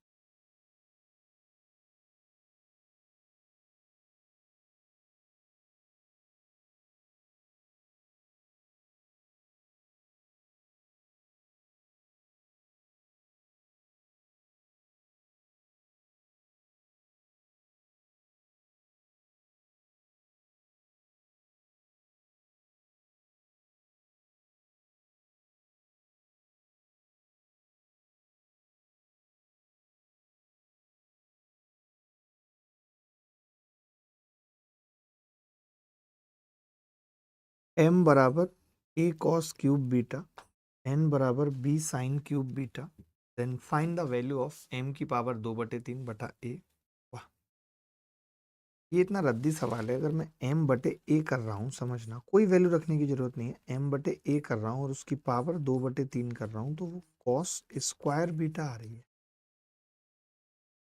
m बराबर a cos cube beta, n बराबर b sine cube beta, then find the value of m की पावर 2/3 बटा a। वाह, ये इतना रद्दी सवाल है। अगर मैं m बटे a कर रहा हूँ, समझना कोई वैल्यू रखने की जरूरत नहीं है, m बटे a कर रहा हूँ और उसकी पावर 2/3 कर रहा हूँ, तो वो cos स्क्वायर बीटा आ रही है।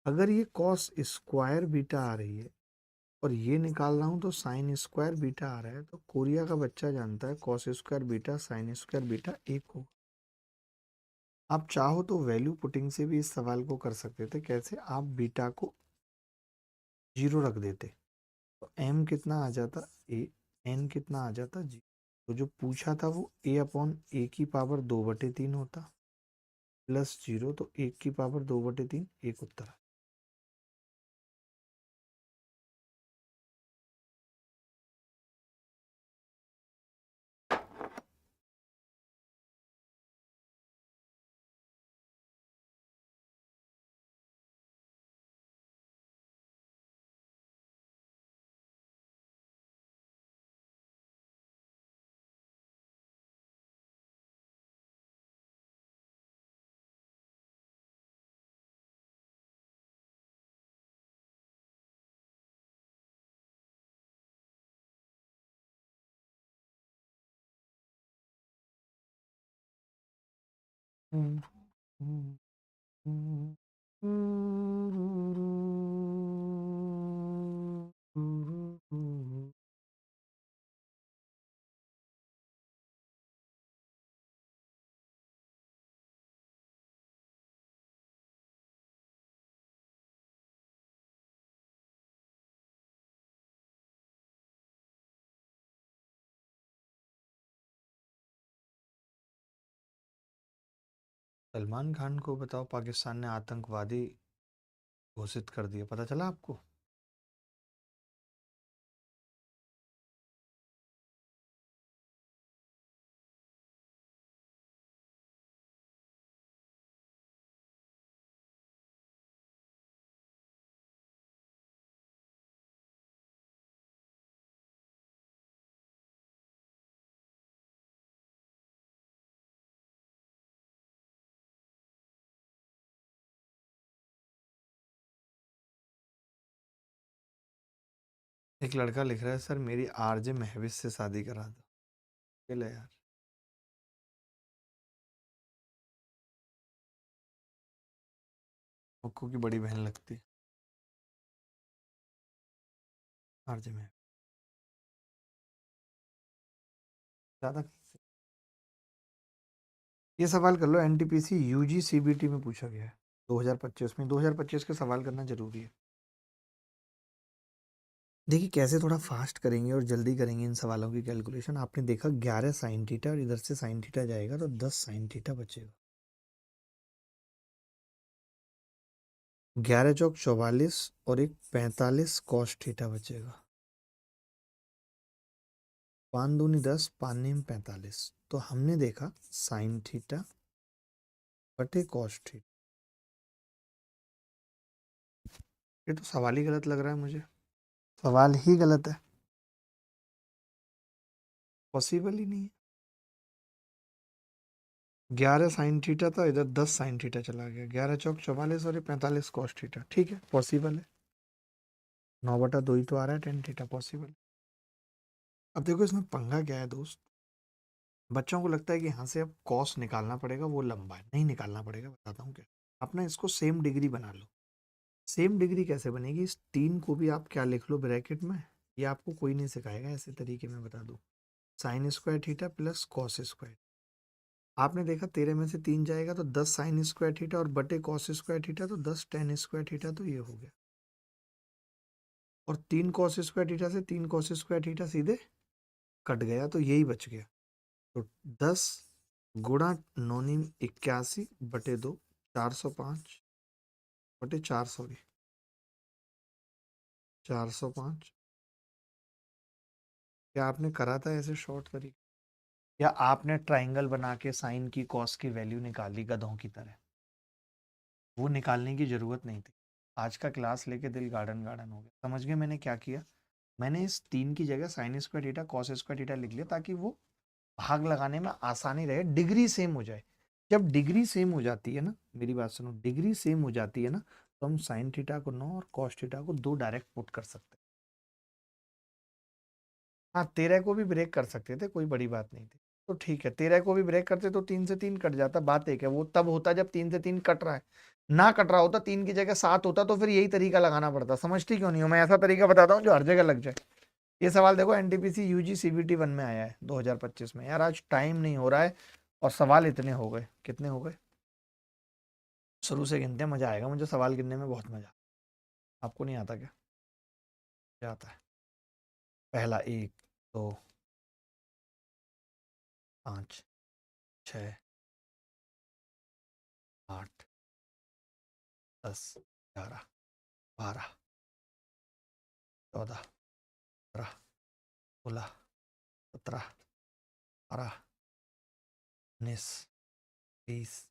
अगर ये cos स्क्वायर बीटा आ रही है और ये निकाल रहा हूँ तो साइन स्क्वायर बीटा आ रहा है, तो कोरिया का बच्चा जानता है cos square beta sine square beta एक होगा। आप चाहो तो वैल्यू पुटिंग से भी इस सवाल को कर सकते थे। कैसे? आप बीटा को 0 रख देते तो m कितना आ जाता a, n कितना आ जाता g। तो जो पूछा था वो a अपॉन a की पावर 2/3 होता, प्लस 0, तो 1 की पावर 2/3 एक उत्तर है। हम्म, हम्म, हम्म, हम्म। सलमान खान को बताओ पाकिस्तान ने आतंकवादी घोषित कर दिया, पता चला आपको? एक लड़का लिख रहा है, सर मेरी आरजे महविश से शादी करा दो। ये ले यार, मुक्कू की बड़ी बहन लगती है आरजे में। ज्यादा ये सवाल कर लो, एनटीपीसी यूजी सीबीटी में पूछा गया है 2025 में। 2025 के सवाल करना जरूरी है। देखिए कैसे थोड़ा फास्ट करेंगे और जल्दी करेंगे इन सवालों की कैलकुलेशन। आपने देखा 11 साइन थीटा और इधर से साइन थीटा जाएगा तो 10 साइन थीटा बचेगा। 11 चौक 44 और एक 45 कॉस थीटा बचेगा। 5 दूनी 10, 5 नीम 45। तो हमने देखा साइन थीटा बटे कॉस थीटा। ये तो सवाल ही गलत लग रहा है मुझे, सवाल ही गलत है, पॉसिबल ही नहीं है। 11 साइन थीटा था, इधर 10 साइन थीटा चला गया। 11 चौक 44 और ये 45 कॉस थीटा, ठीक है पॉसिबल है। 9/2 ही तो आ रहा है, 10 थीटा पॉसिबल है। अब देखो इसमें पंगा क्या है दोस्त, बच्चों को लगता है कि यहाँ से अब कॉस निकालना पड़ेगा, वो लंबा है, नहीं निकालना पड़ेगा। बताता हूँ क्या, अपना इसको सेम डिग्री बना लो। सेम डिग्री कैसे बनेगी? इस 3 को भी आप क्या लिख लो ब्रैकेट में, ये आपको कोई नहीं सिखाएगा, ऐसे तरीके में बता दूँ। Sine square theta plus cos square. आपने देखा 13 में से 3 जाएगा तो 10 साइन स्क्वायर थीटा और बटे कॉस स्क्वायर थीटा तो 10 टेन स्क्वायर थीटा, तो ये हो गया। और 3 कॉस स्क्वायर थीटा से 3 कॉस स्क्वायर थीटा सीधे कट गया, तो यही बच गया। तो 10 गुणा 9 × 81 बटे 2, 405 बटे 4, सॉरी 405। क्या आपने करा था ऐसे शॉर्ट तरीके, या आपने ट्राइंगल बना के साइन की कॉस की वैल्यू निकाली गधों की तरह? वो निकालने की जरूरत नहीं थी। आज का क्लास लेके दिल गार्डन गार्डन हो गया। समझ गए मैंने क्या किया? मैंने इस 3 की जगह sine square theta cos square theta लिख लिया ताकि वो भाग लगाने में आसानी रहे, डिग्री सेम हो जाए। जब डिग्री सेम हो जाती है ना, मेरी बात सुनो, डिग्री सेम हो जाती है ना, तो हम साइन थीटा को 9 और कॉस थीटा को 2 डायरेक्ट पुट कर सकते हैं। हाँ, 13 को भी ब्रेक कर सकते थे, कोई बड़ी बात नहीं थी। तो ठीक है, 13 को भी ब्रेक करते तो 3 से 3 कट जाता। बात एक है, वो तब होता जब 3 से 3 कट रहा है। ना कट रहा होता, 3 की जगह 7 होता, तो फिर यही तरीका लगाना पड़ता। समझती क्यों नहीं हो? मैं ऐसा तरीका बताता हूँ जो हर जगह लग जाए। ये सवाल देखो एनटीपीसी यूजी सीबीटी 1 में आया है 2025 में। यार आज टाइम नहीं हो रहा है और सवाल इतने हो गए। कितने हो गए? शुरू से गिनते हैं, मजा आएगा। मुझे सवाल गिनने में बहुत मजा। आपको नहीं आता क्या? क्या आता है? पहला 1 2 5 6 8 10 11 12 14 15 16 17 18 19 20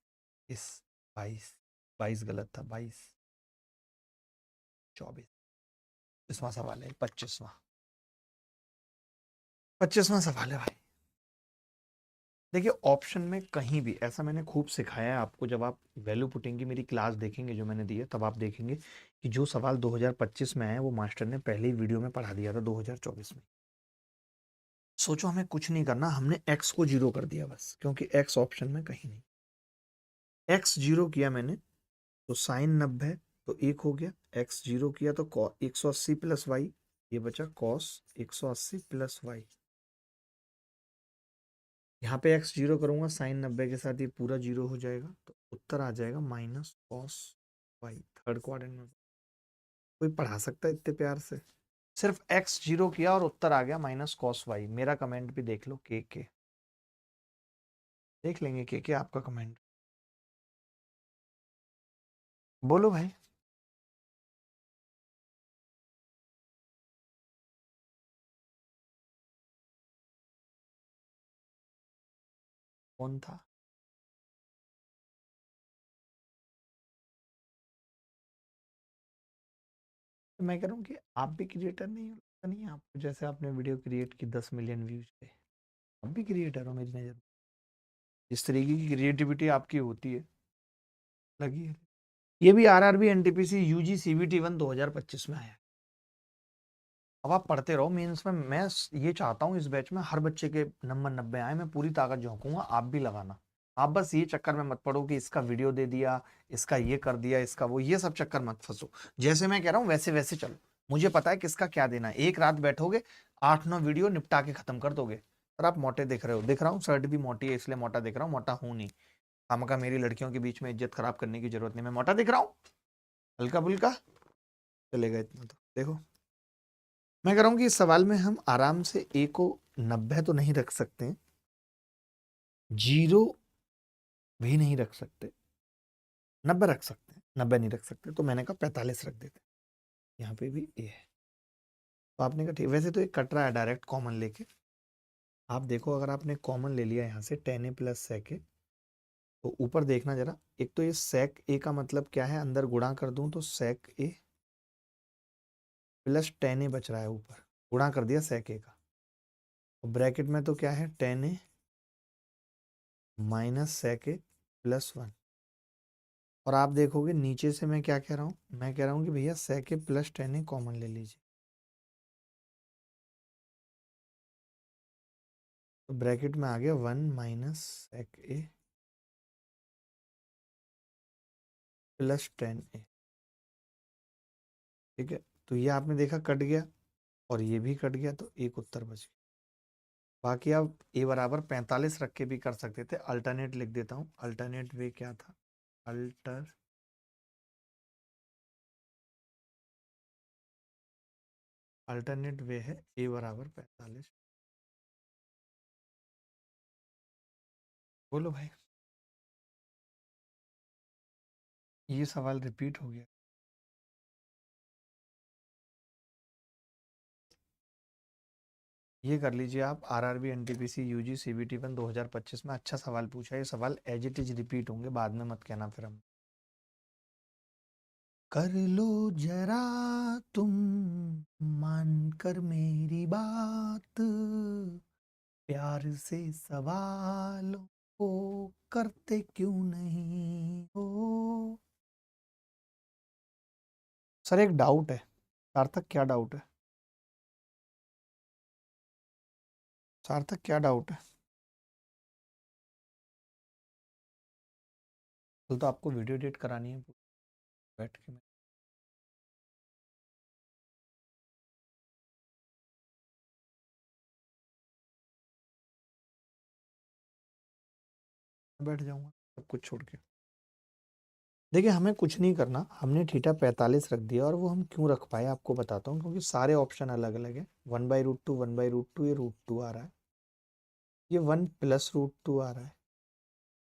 21 22 22 गलत था, 22 24। 25वां सवाल है, 25वां सवाल है भाई। देखिए ऑप्शन में कहीं भी ऐसा मैंने खूब सिखाया है आपको। जब आप वैल्यू पुटिंग की मेरी क्लास देखेंगे जो मैंने दी है, तब आप देखेंगे कि जो सवाल 2025 में आए वो मास्टर ने पहले ही वीडियो में पढ़ा दिया था 2024 में। सोचो हमें कुछ नहीं करना, हमने x को 0 कर दिया बस, क्योंकि x ऑप्शन में कहीं नहीं। x 0 किया मैंने तो साइन 90, तो 1 हो गया। x 0 किया तो 180 प्लस वाई, ये बचा कॉस 180 प्लस वाई। यहाँ पे x 0 करूंगा, साइन 90 के साथ ये पूरा 0 हो जाएगा, तो उत्तर आ जाएगा minus cos y. Third quadrant में कोई पढ़ा सकता है इतने प्यार से? सिर्फ x 0 किया और उत्तर आ गया माइनस कॉस वाई। मेरा कमेंट भी देख लो, के देख लेंगे के आपका कमेंट। बोलो भाई। कौन था? तो मैं कह रहा हूँ कि आप भी क्रिएटर नहीं हो, लगता नहीं है आपको? जैसे आपने वीडियो क्रिएट की 10 मिलियन व्यूज पे, आप भी क्रिएटर हो मेरी नज़र में। इस तरीके की क्रिएटिविटी आपकी होती है, लगी है। ये भी आरआरबी एनटीपीसी यूजी सीबीटी 1 2025 में आया। अब आप पढ़ते रहो मेंस में। मैं ये चाहता हूँ इस बैच में हर बच्चे के नंबर 90 आए। मैं पूरी ताकत झोंकूंगा, आप भी लगाना। आप बस ये चक्कर में मत पड़ो कि इसका वीडियो दे दिया, इसका ये कर दिया, इसका वो, ये सब चक्कर मत फंसो। जैसे मैं कह रहा हूँ वैसे वैसे चलो। मुझे पता है किसका क्या देना है। एक रात बैठोगे 8-9 वीडियो निपटा के खत्म कर दोगे। सर आप मोटे दिख रहे हो, दिख रहा हूँ, शर्ट भी मोटी है इसलिए मोटा दिख रहा हूँ, मोटा हूँ नहीं। हमका मेरी लड़कियों के बीच में इज्जत खराब करने की जरूरत नहीं, मैं मोटा दिख रहा हूँ, हल्का फुल्का चलेगा इतना तो। देखो मैं कह रहा हूँ कि इस सवाल में हम आराम से ए को 90 तो नहीं रख सकते, 0 भी नहीं रख सकते, 90 रख सकते हैं, 90 नहीं रख सकते, तो मैंने कहा 45 रख देते। यहाँ पे भी ए है, तो आपने कहा ठीक। वैसे तो एक कट रहा है डायरेक्ट कॉमन लेके। आप देखो अगर आपने कॉमन ले लिया यहाँ से tan a plus sec a, तो ऊपर देखना जरा। एक तो ये sec a का मतलब क्या है, अंदर गुणा कर दूं तो sec a plus tan a बच रहा है, ऊपर गुणा कर दिया sec a का। और ब्रैकेट में तो क्या है, tan a minus sec a plus 1। और आप देखोगे नीचे से मैं क्या कह रहा हूँ, मैं कह रहा हूँ कि भैया sec a plus tan a common ले लीजिए। तो ब्रैकेट में आ गया 1 minus sec a plus tan a। ठीक है, तो ये आपने देखा कट गया और ये भी कट गया, तो एक उत्तर बच गया। बाकी आप ए बराबर 45 रख के भी कर सकते थे। अल्टरनेट लिख देता हूँ, अल्टरनेट वे क्या था, अल्टरनेट वे है ए बराबर 45। बोलो भाई। ये सवाल रिपीट हो गया। ये कर लीजिए आप, आरआरबी एनटीपीसी यूजी सीबीटी 1 2025 में अच्छा सवाल पूछा है। ये सवाल एज इट इज रिपीट होंगे, बाद में मत कहना फिर हम। कर लो जरा तुम मान कर मेरी बात, प्यार से सवालों को करते क्यों नहीं हो। सर एक डाउट है, सार्थक क्या डाउट है? सार्थक क्या डाउट है? कल तो आपको वीडियो एडिट करानी है बैठ के। मैं बैठ जाऊंगा सब कुछ छोड़ के। देखिए हमें कुछ नहीं करना, हमने थीटा 45 रख दिया, और वो हम क्यों रख पाए आपको बताता हूँ, क्योंकि सारे ऑप्शन अलग अलग है। 1/√2 1/√2, ये √2 आ रहा है, ये 1 + √2 आ रहा है,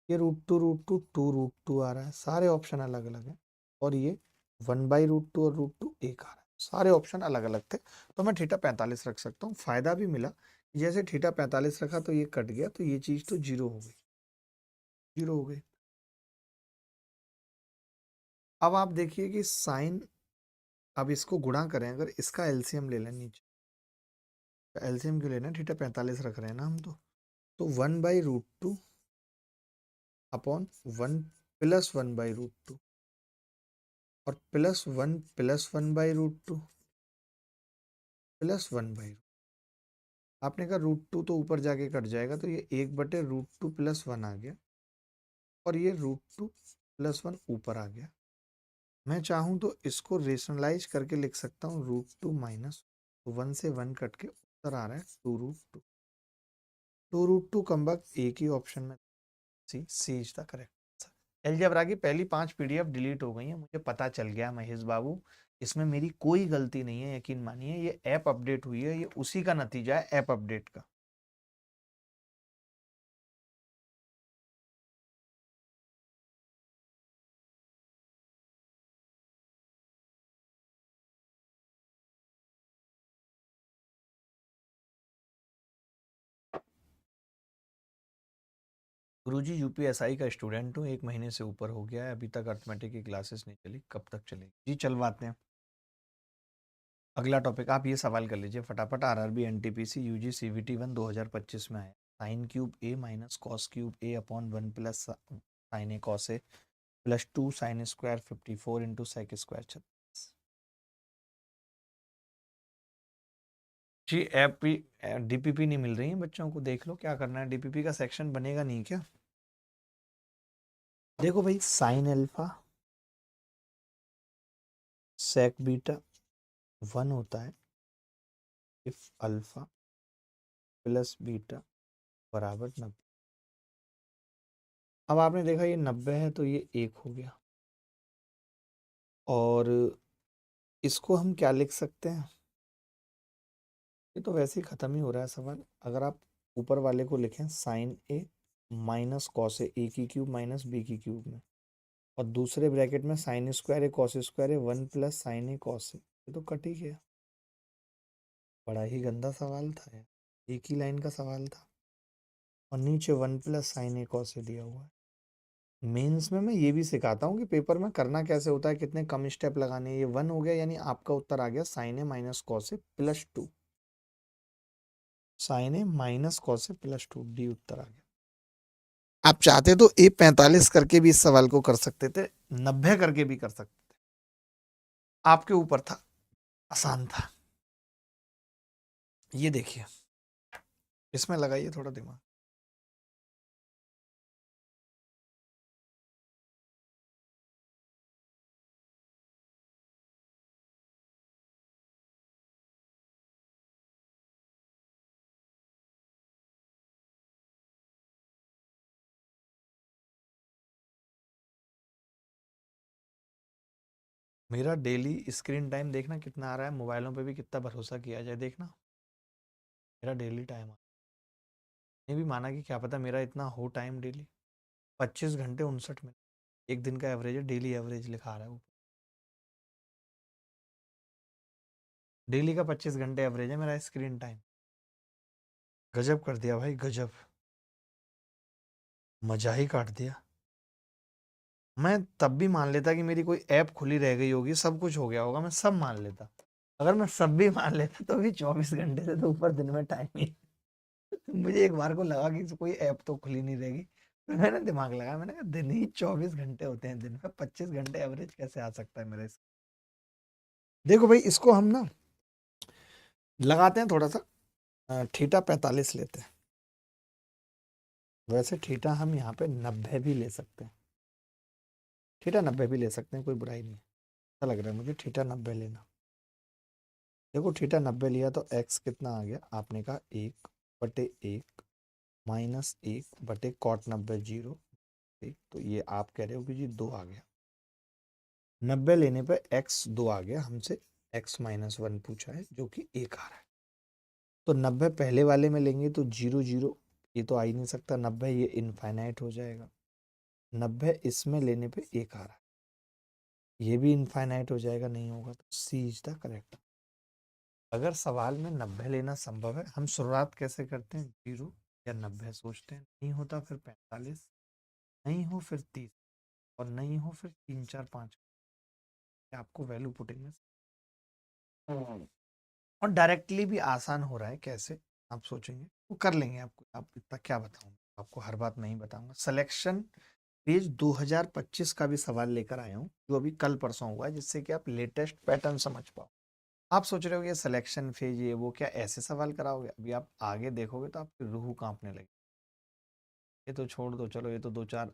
ये √2 √2 2 √2 आ रहा है, सारे ऑप्शन अलग अलग है। और ये 1/√2 और √2 एक आ रहा है, सारे ऑप्शन अलग अलग थे। तो मैं थीटा 45 रख सकता हूँ। फायदा भी मिला, जैसे थीटा 45 रखा तो ये कट गया, तो ये चीज तो जीरो हो गई, जीरो हो गई। अब आप देखिए कि साइन, अब इसको गुणा करें, अगर इसका एलसीएम ले लें, नीचे एलसीएम क्यों लेना है, थीटा 45 रख रहे हैं ना हम तो 1/√2 अपॉन 1 + 1/√2 और +1 + 1/√2 + 1/√2। आपने कहा √2 तो ऊपर जाके कट जाएगा, तो ये 1/√2 + 1 आ गया, और ये √2 + 1 ऊपर आ गया। मैं चाहूँ तो इसको रेशनलाइज करके लिख सकता हूँ, √2 माइनस 1 से 1 कट के उत्तर आ रहा है 2√2। 2√2 कम वक्त एक ही ऑप्शन में, C is the correct answer. Algebra की पहली 5 पीडीएफ डिलीट हो गई हैं, मुझे पता चल गया महेश बाबू, इसमें मेरी कोई गलती नहीं है, यकीन मानिए। ये ऐप अपडेट हुई है, ये उसी का नतीजा है ऐप अपडेट का। गुरुजी यूपीएसआई का स्टूडेंट हूँ, 1 महीने से ऊपर हो गया है, अभी तक अर्थमेटिक की क्लासेस नहीं चली, कब तक चलेगी जी? चलवाते हैं। अगला टॉपिक आप ये सवाल कर लीजिए फटाफट। आरआरबी एनटीपीसी यूजी सीवीटी 1 2025 में आया, sine cube A minus cos cube A upon 1 + sine A cos A +2 sine square 54 into sec square. जी ऐप भी डीपीपी नहीं मिल रही है बच्चों को, देख लो क्या करना है। डीपीपी का सेक्शन बनेगा नहीं क्या? देखो भाई, साइन अल्फा सेक बीटा 1 होता है इफ अल्फा प्लस बीटा बराबर 90। अब आपने देखा ये 90 है तो ये 1 हो गया, और इसको हम क्या लिख सकते हैं? ये तो वैसे ही खत्म ही हो रहा है सवाल। अगर आप ऊपर वाले को लिखें sign A minus cos A की क्यूब माइनस बी की क्यूब में, और दूसरे ब्रैकेट में sine square A cos square A 1 + sine A cos ए, ये तो कट ही गया। बड़ा ही गंदा सवाल था यार, एक ही लाइन का सवाल था, और नीचे 1 + साइन ए कॉस ए दिया हुआ है। मेंस में मैं ये भी सिखाता हूँ कि पेपर में करना कैसे होता है, कितने कम स्टेप लगाने हैं। ये 1 हो गया, यानी आपका उत्तर आ गया sign A minus cos A +2, sign A minus cos A +2, D उत्तर आ गया। आप चाहते तो A45 करके भी इस सवाल को कर सकते थे, 90 करके भी कर सकते थे, आपके ऊपर था, आसान था। ये देखिए, इसमें लगाइए थोड़ा दिमाग। मेरा डेली स्क्रीन टाइम देखना कितना आ रहा है, मोबाइलों पे भी कितना भरोसा किया जाए देखना। मेरा डेली टाइम ये भी माना कि क्या पता मेरा इतना हो टाइम डेली, 25 घंटे 59 मिनट, एक दिन का एवरेज है, डेली एवरेज लिखा रहा है वो। डेली का 25 घंटे एवरेज है मेरा स्क्रीन टाइम। गजब कर दिया भाई, गजब, मजा ही काट दिया। मैं तब भी मान लेता कि मेरी कोई ऐप खुली रह गई होगी, सब कुछ हो गया होगा, मैं सब मान लेता। अगर मैं सब भी मान लेता तो भी 24 घंटे से तो ऊपर दिन में टाइम ही मुझे एक बार को लगा कि कोई ऐप तो खुली नहीं रहेगी। फिर मैंने दिमाग लगाया, मैंने कहा दिन ही 24 घंटे होते हैं, दिन में 25 घंटे एवरेज कैसे आ सकता है मेरे से। देखो भाई, इसको हम ना लगाते हैं थोड़ा सा, थीटा 45 लेते हैं। वैसे थीटा हम यहाँ पे 90 भी ले सकते हैं, थीटा 90 भी ले सकते हैं, कोई बुराई नहीं है। अच्छा लग रहा है मुझे थीटा 90 लेना। देखो थीटा 90 लिया तो एक्स कितना आ गया, आपने कहा 1/1 माइनस 1/cot 90 0। ठीक, तो ये आप कह रहे हो कि जी 2 आ गया। 90 लेने पर एक्स 2 आ गया, हमसे x-1 पूछा है जो कि 1 आ रहा है। तो 90 पहले वाले में लेंगे तो 0 0, ये तो आ ही नहीं सकता, 90 ये इनफाइनाइट हो जाएगा। 90 इसमें लेने पे 1 आ रहा है, ये भी इनफाइनाइट हो जाएगा, नहीं होगा, तो सी इज द करेक्ट। अगर सवाल में 90 लेना संभव है, हम शुरुआत कैसे करते हैं, 0 या 90 सोचते हैं, नहीं होता फिर 45, नहीं हो फिर 30, और नहीं हो फिर 3 4 5, आपको वैल्यू पुटिंग में। और डायरेक्टली भी आसान हो रहा है, कैसे आप सोचेंगे वो कर लेंगे, आपको आप इतना क्या बताऊं, आपको हर बात नहीं बताऊंगा। सिलेक्शन पेज 2025 का भी सवाल लेकर आया हूं, जो अभी कल परसों हुआ है, जिससे कि आप लेटेस्ट पैटर्न समझ पाओ। आप सोच रहे हो ये सिलेक्शन फेज ये वो क्या ऐसे सवाल कराओगे, अभी आप आगे देखोगे तो आपकी रूह कांपने लगे। ये तो छोड़ दो, चलो ये तो 2 4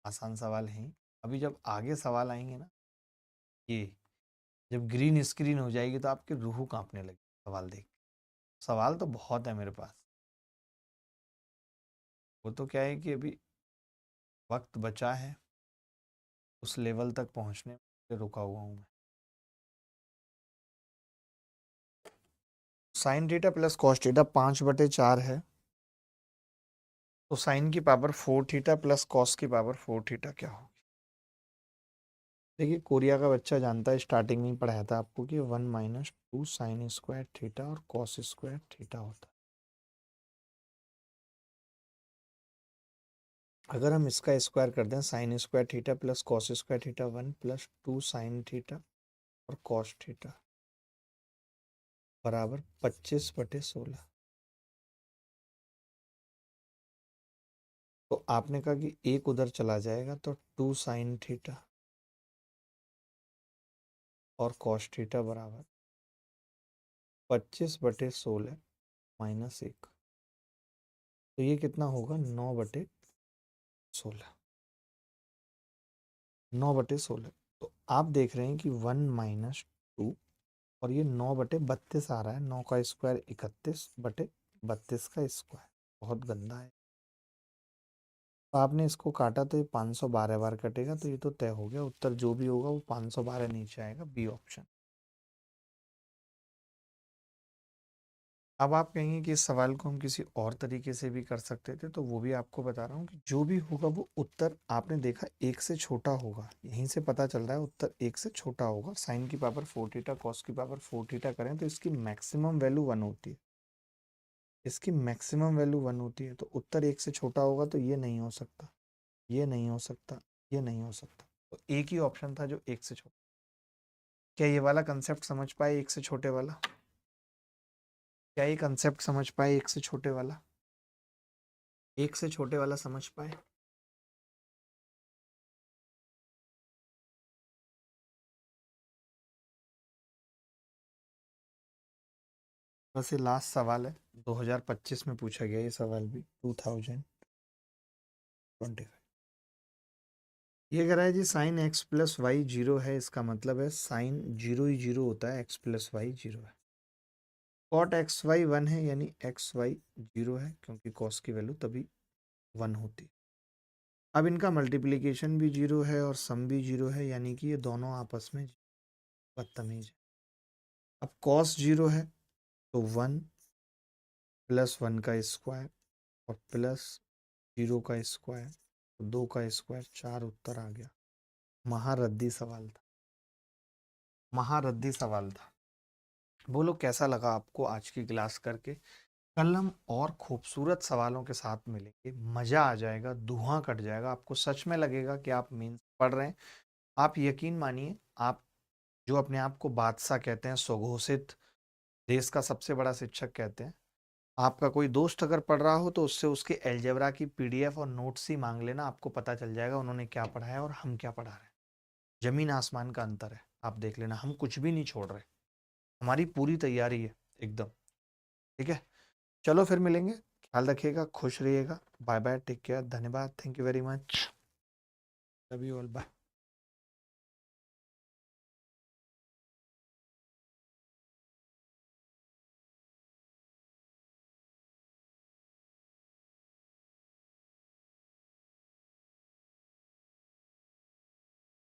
आसान सवाल हैं, अभी जब आगे सवाल आएंगे ना, ये जब ग्रीन स्क्रीन हो जाएगी तो आपकी रूह कांपने लगी सवाल देख। सवाल तो बहुत है मेरे पास, वो तो क्या है कि अभी वक्त बचा है, उस लेवल तक पहुंचने में रुका हुआ हूं मैं। Sign theta plus cos theta 5/4 है, तो साइन की पावर 4 थीटा प्लस कॉस की पावर 4 थीटा क्या होगी। देखिए कोरिया का बच्चा जानता है, स्टार्टिंग में ही पढ़ाया था आपको कि 1 - 2 साइन स्क्वायर थीटा और कॉस स्क्वायर थीटा होता है। अगर हम इसका स्क्वायर कर दें, sine square theta plus cos square theta 1 + 2 sine theta और कॉस थीटा बराबर 25/16। तो आपने कहा कि एक उधर चला जाएगा तो 2 साइन थीटा और कॉस थीटा बराबर 25/16 -1। तो ये कितना होगा, 9/16। 9/16। तो आप देख रहे हैं कि 1 - 2 और ये 9/32 आ रहा है, 9 का स्क्वायर 31/32 का स्क्वायर, बहुत गंदा है। तो आपने इसको काटा तो ये 512 बार कटेगा, तो ये तो तय हो गया, उत्तर जो भी होगा वो 512 नीचे आएगा, बी ऑप्शन। अब आप कहेंगे कि इस सवाल को हम किसी और तरीके से भी कर सकते थे, तो वो भी आपको बता रहा हूँ कि जो भी होगा वो उत्तर आपने देखा 1 से छोटा होगा, यहीं से पता चल रहा है उत्तर 1 से छोटा होगा। साइन की पावर 4 थीटा कॉस की पावर 4 थीटा करें तो इसकी मैक्सिमम वैल्यू 1 होती है, इसकी मैक्सिमम वैल्यू 1 होती है, तो उत्तर 1 से छोटा होगा, तो ये नहीं हो सकता, ये नहीं हो सकता, ये नहीं हो सकता, तो एक ही ऑप्शन था जो 1 से छोटा। क्या ये वाला कंसेप्ट समझ पाए, 1 से छोटे वाला, क्या ये कंसेप्ट समझ पाए, 1 से छोटे वाला, 1 से छोटे वाला समझ पाए। बस ये लास्ट सवाल है, 2025 में पूछा गया ये सवाल भी, 2025। ये कह रहा है जी साइन x+y 0 है, इसका मतलब है साइन 0 ही 0 होता है, x+y 0 है। कॉट xy 1 है, यानी xy 0 है, क्योंकि कॉस की वैल्यू तभी 1 होती है। अब इनका मल्टीप्लीकेशन भी 0 है और सम भी 0 है, यानी कि ये दोनों आपस में बदतमीज है। अब कॉस 0 है तो 1 + 1 का स्क्वायर और प्लस 0 का स्क्वायर, तो 2 का स्क्वायर, 4 उत्तर आ गया। महारद्दी सवाल था, महारद्दी सवाल था। बोलो कैसा लगा आपको आज की क्लास करके। कल हम और खूबसूरत सवालों के साथ मिलेंगे, मज़ा आ जाएगा, धुआं कट जाएगा, आपको सच में लगेगा कि आप मीन्स पढ़ रहे हैं। आप यकीन मानिए, आप जो अपने आप को बादशाह कहते हैं, सुघोषित, देश का सबसे बड़ा शिक्षक कहते हैं, आपका कोई दोस्त अगर पढ़ रहा हो तो उससे उसके अलजेब्रा की पीडीएफ और नोट्स ही मांग लेना, आपको पता चल जाएगा उन्होंने क्या पढ़ाया और हम क्या पढ़ा रहे हैं। जमीन आसमान का अंतर है, आप देख लेना, हम कुछ भी नहीं छोड़ रहे, हमारी पूरी तैयारी है एकदम। ठीक है, चलो फिर मिलेंगे, ख्याल रखिएगा, खुश रहिएगा, बाय बाय, टेक केयर, धन्यवाद, thank you very much, love you all, bye.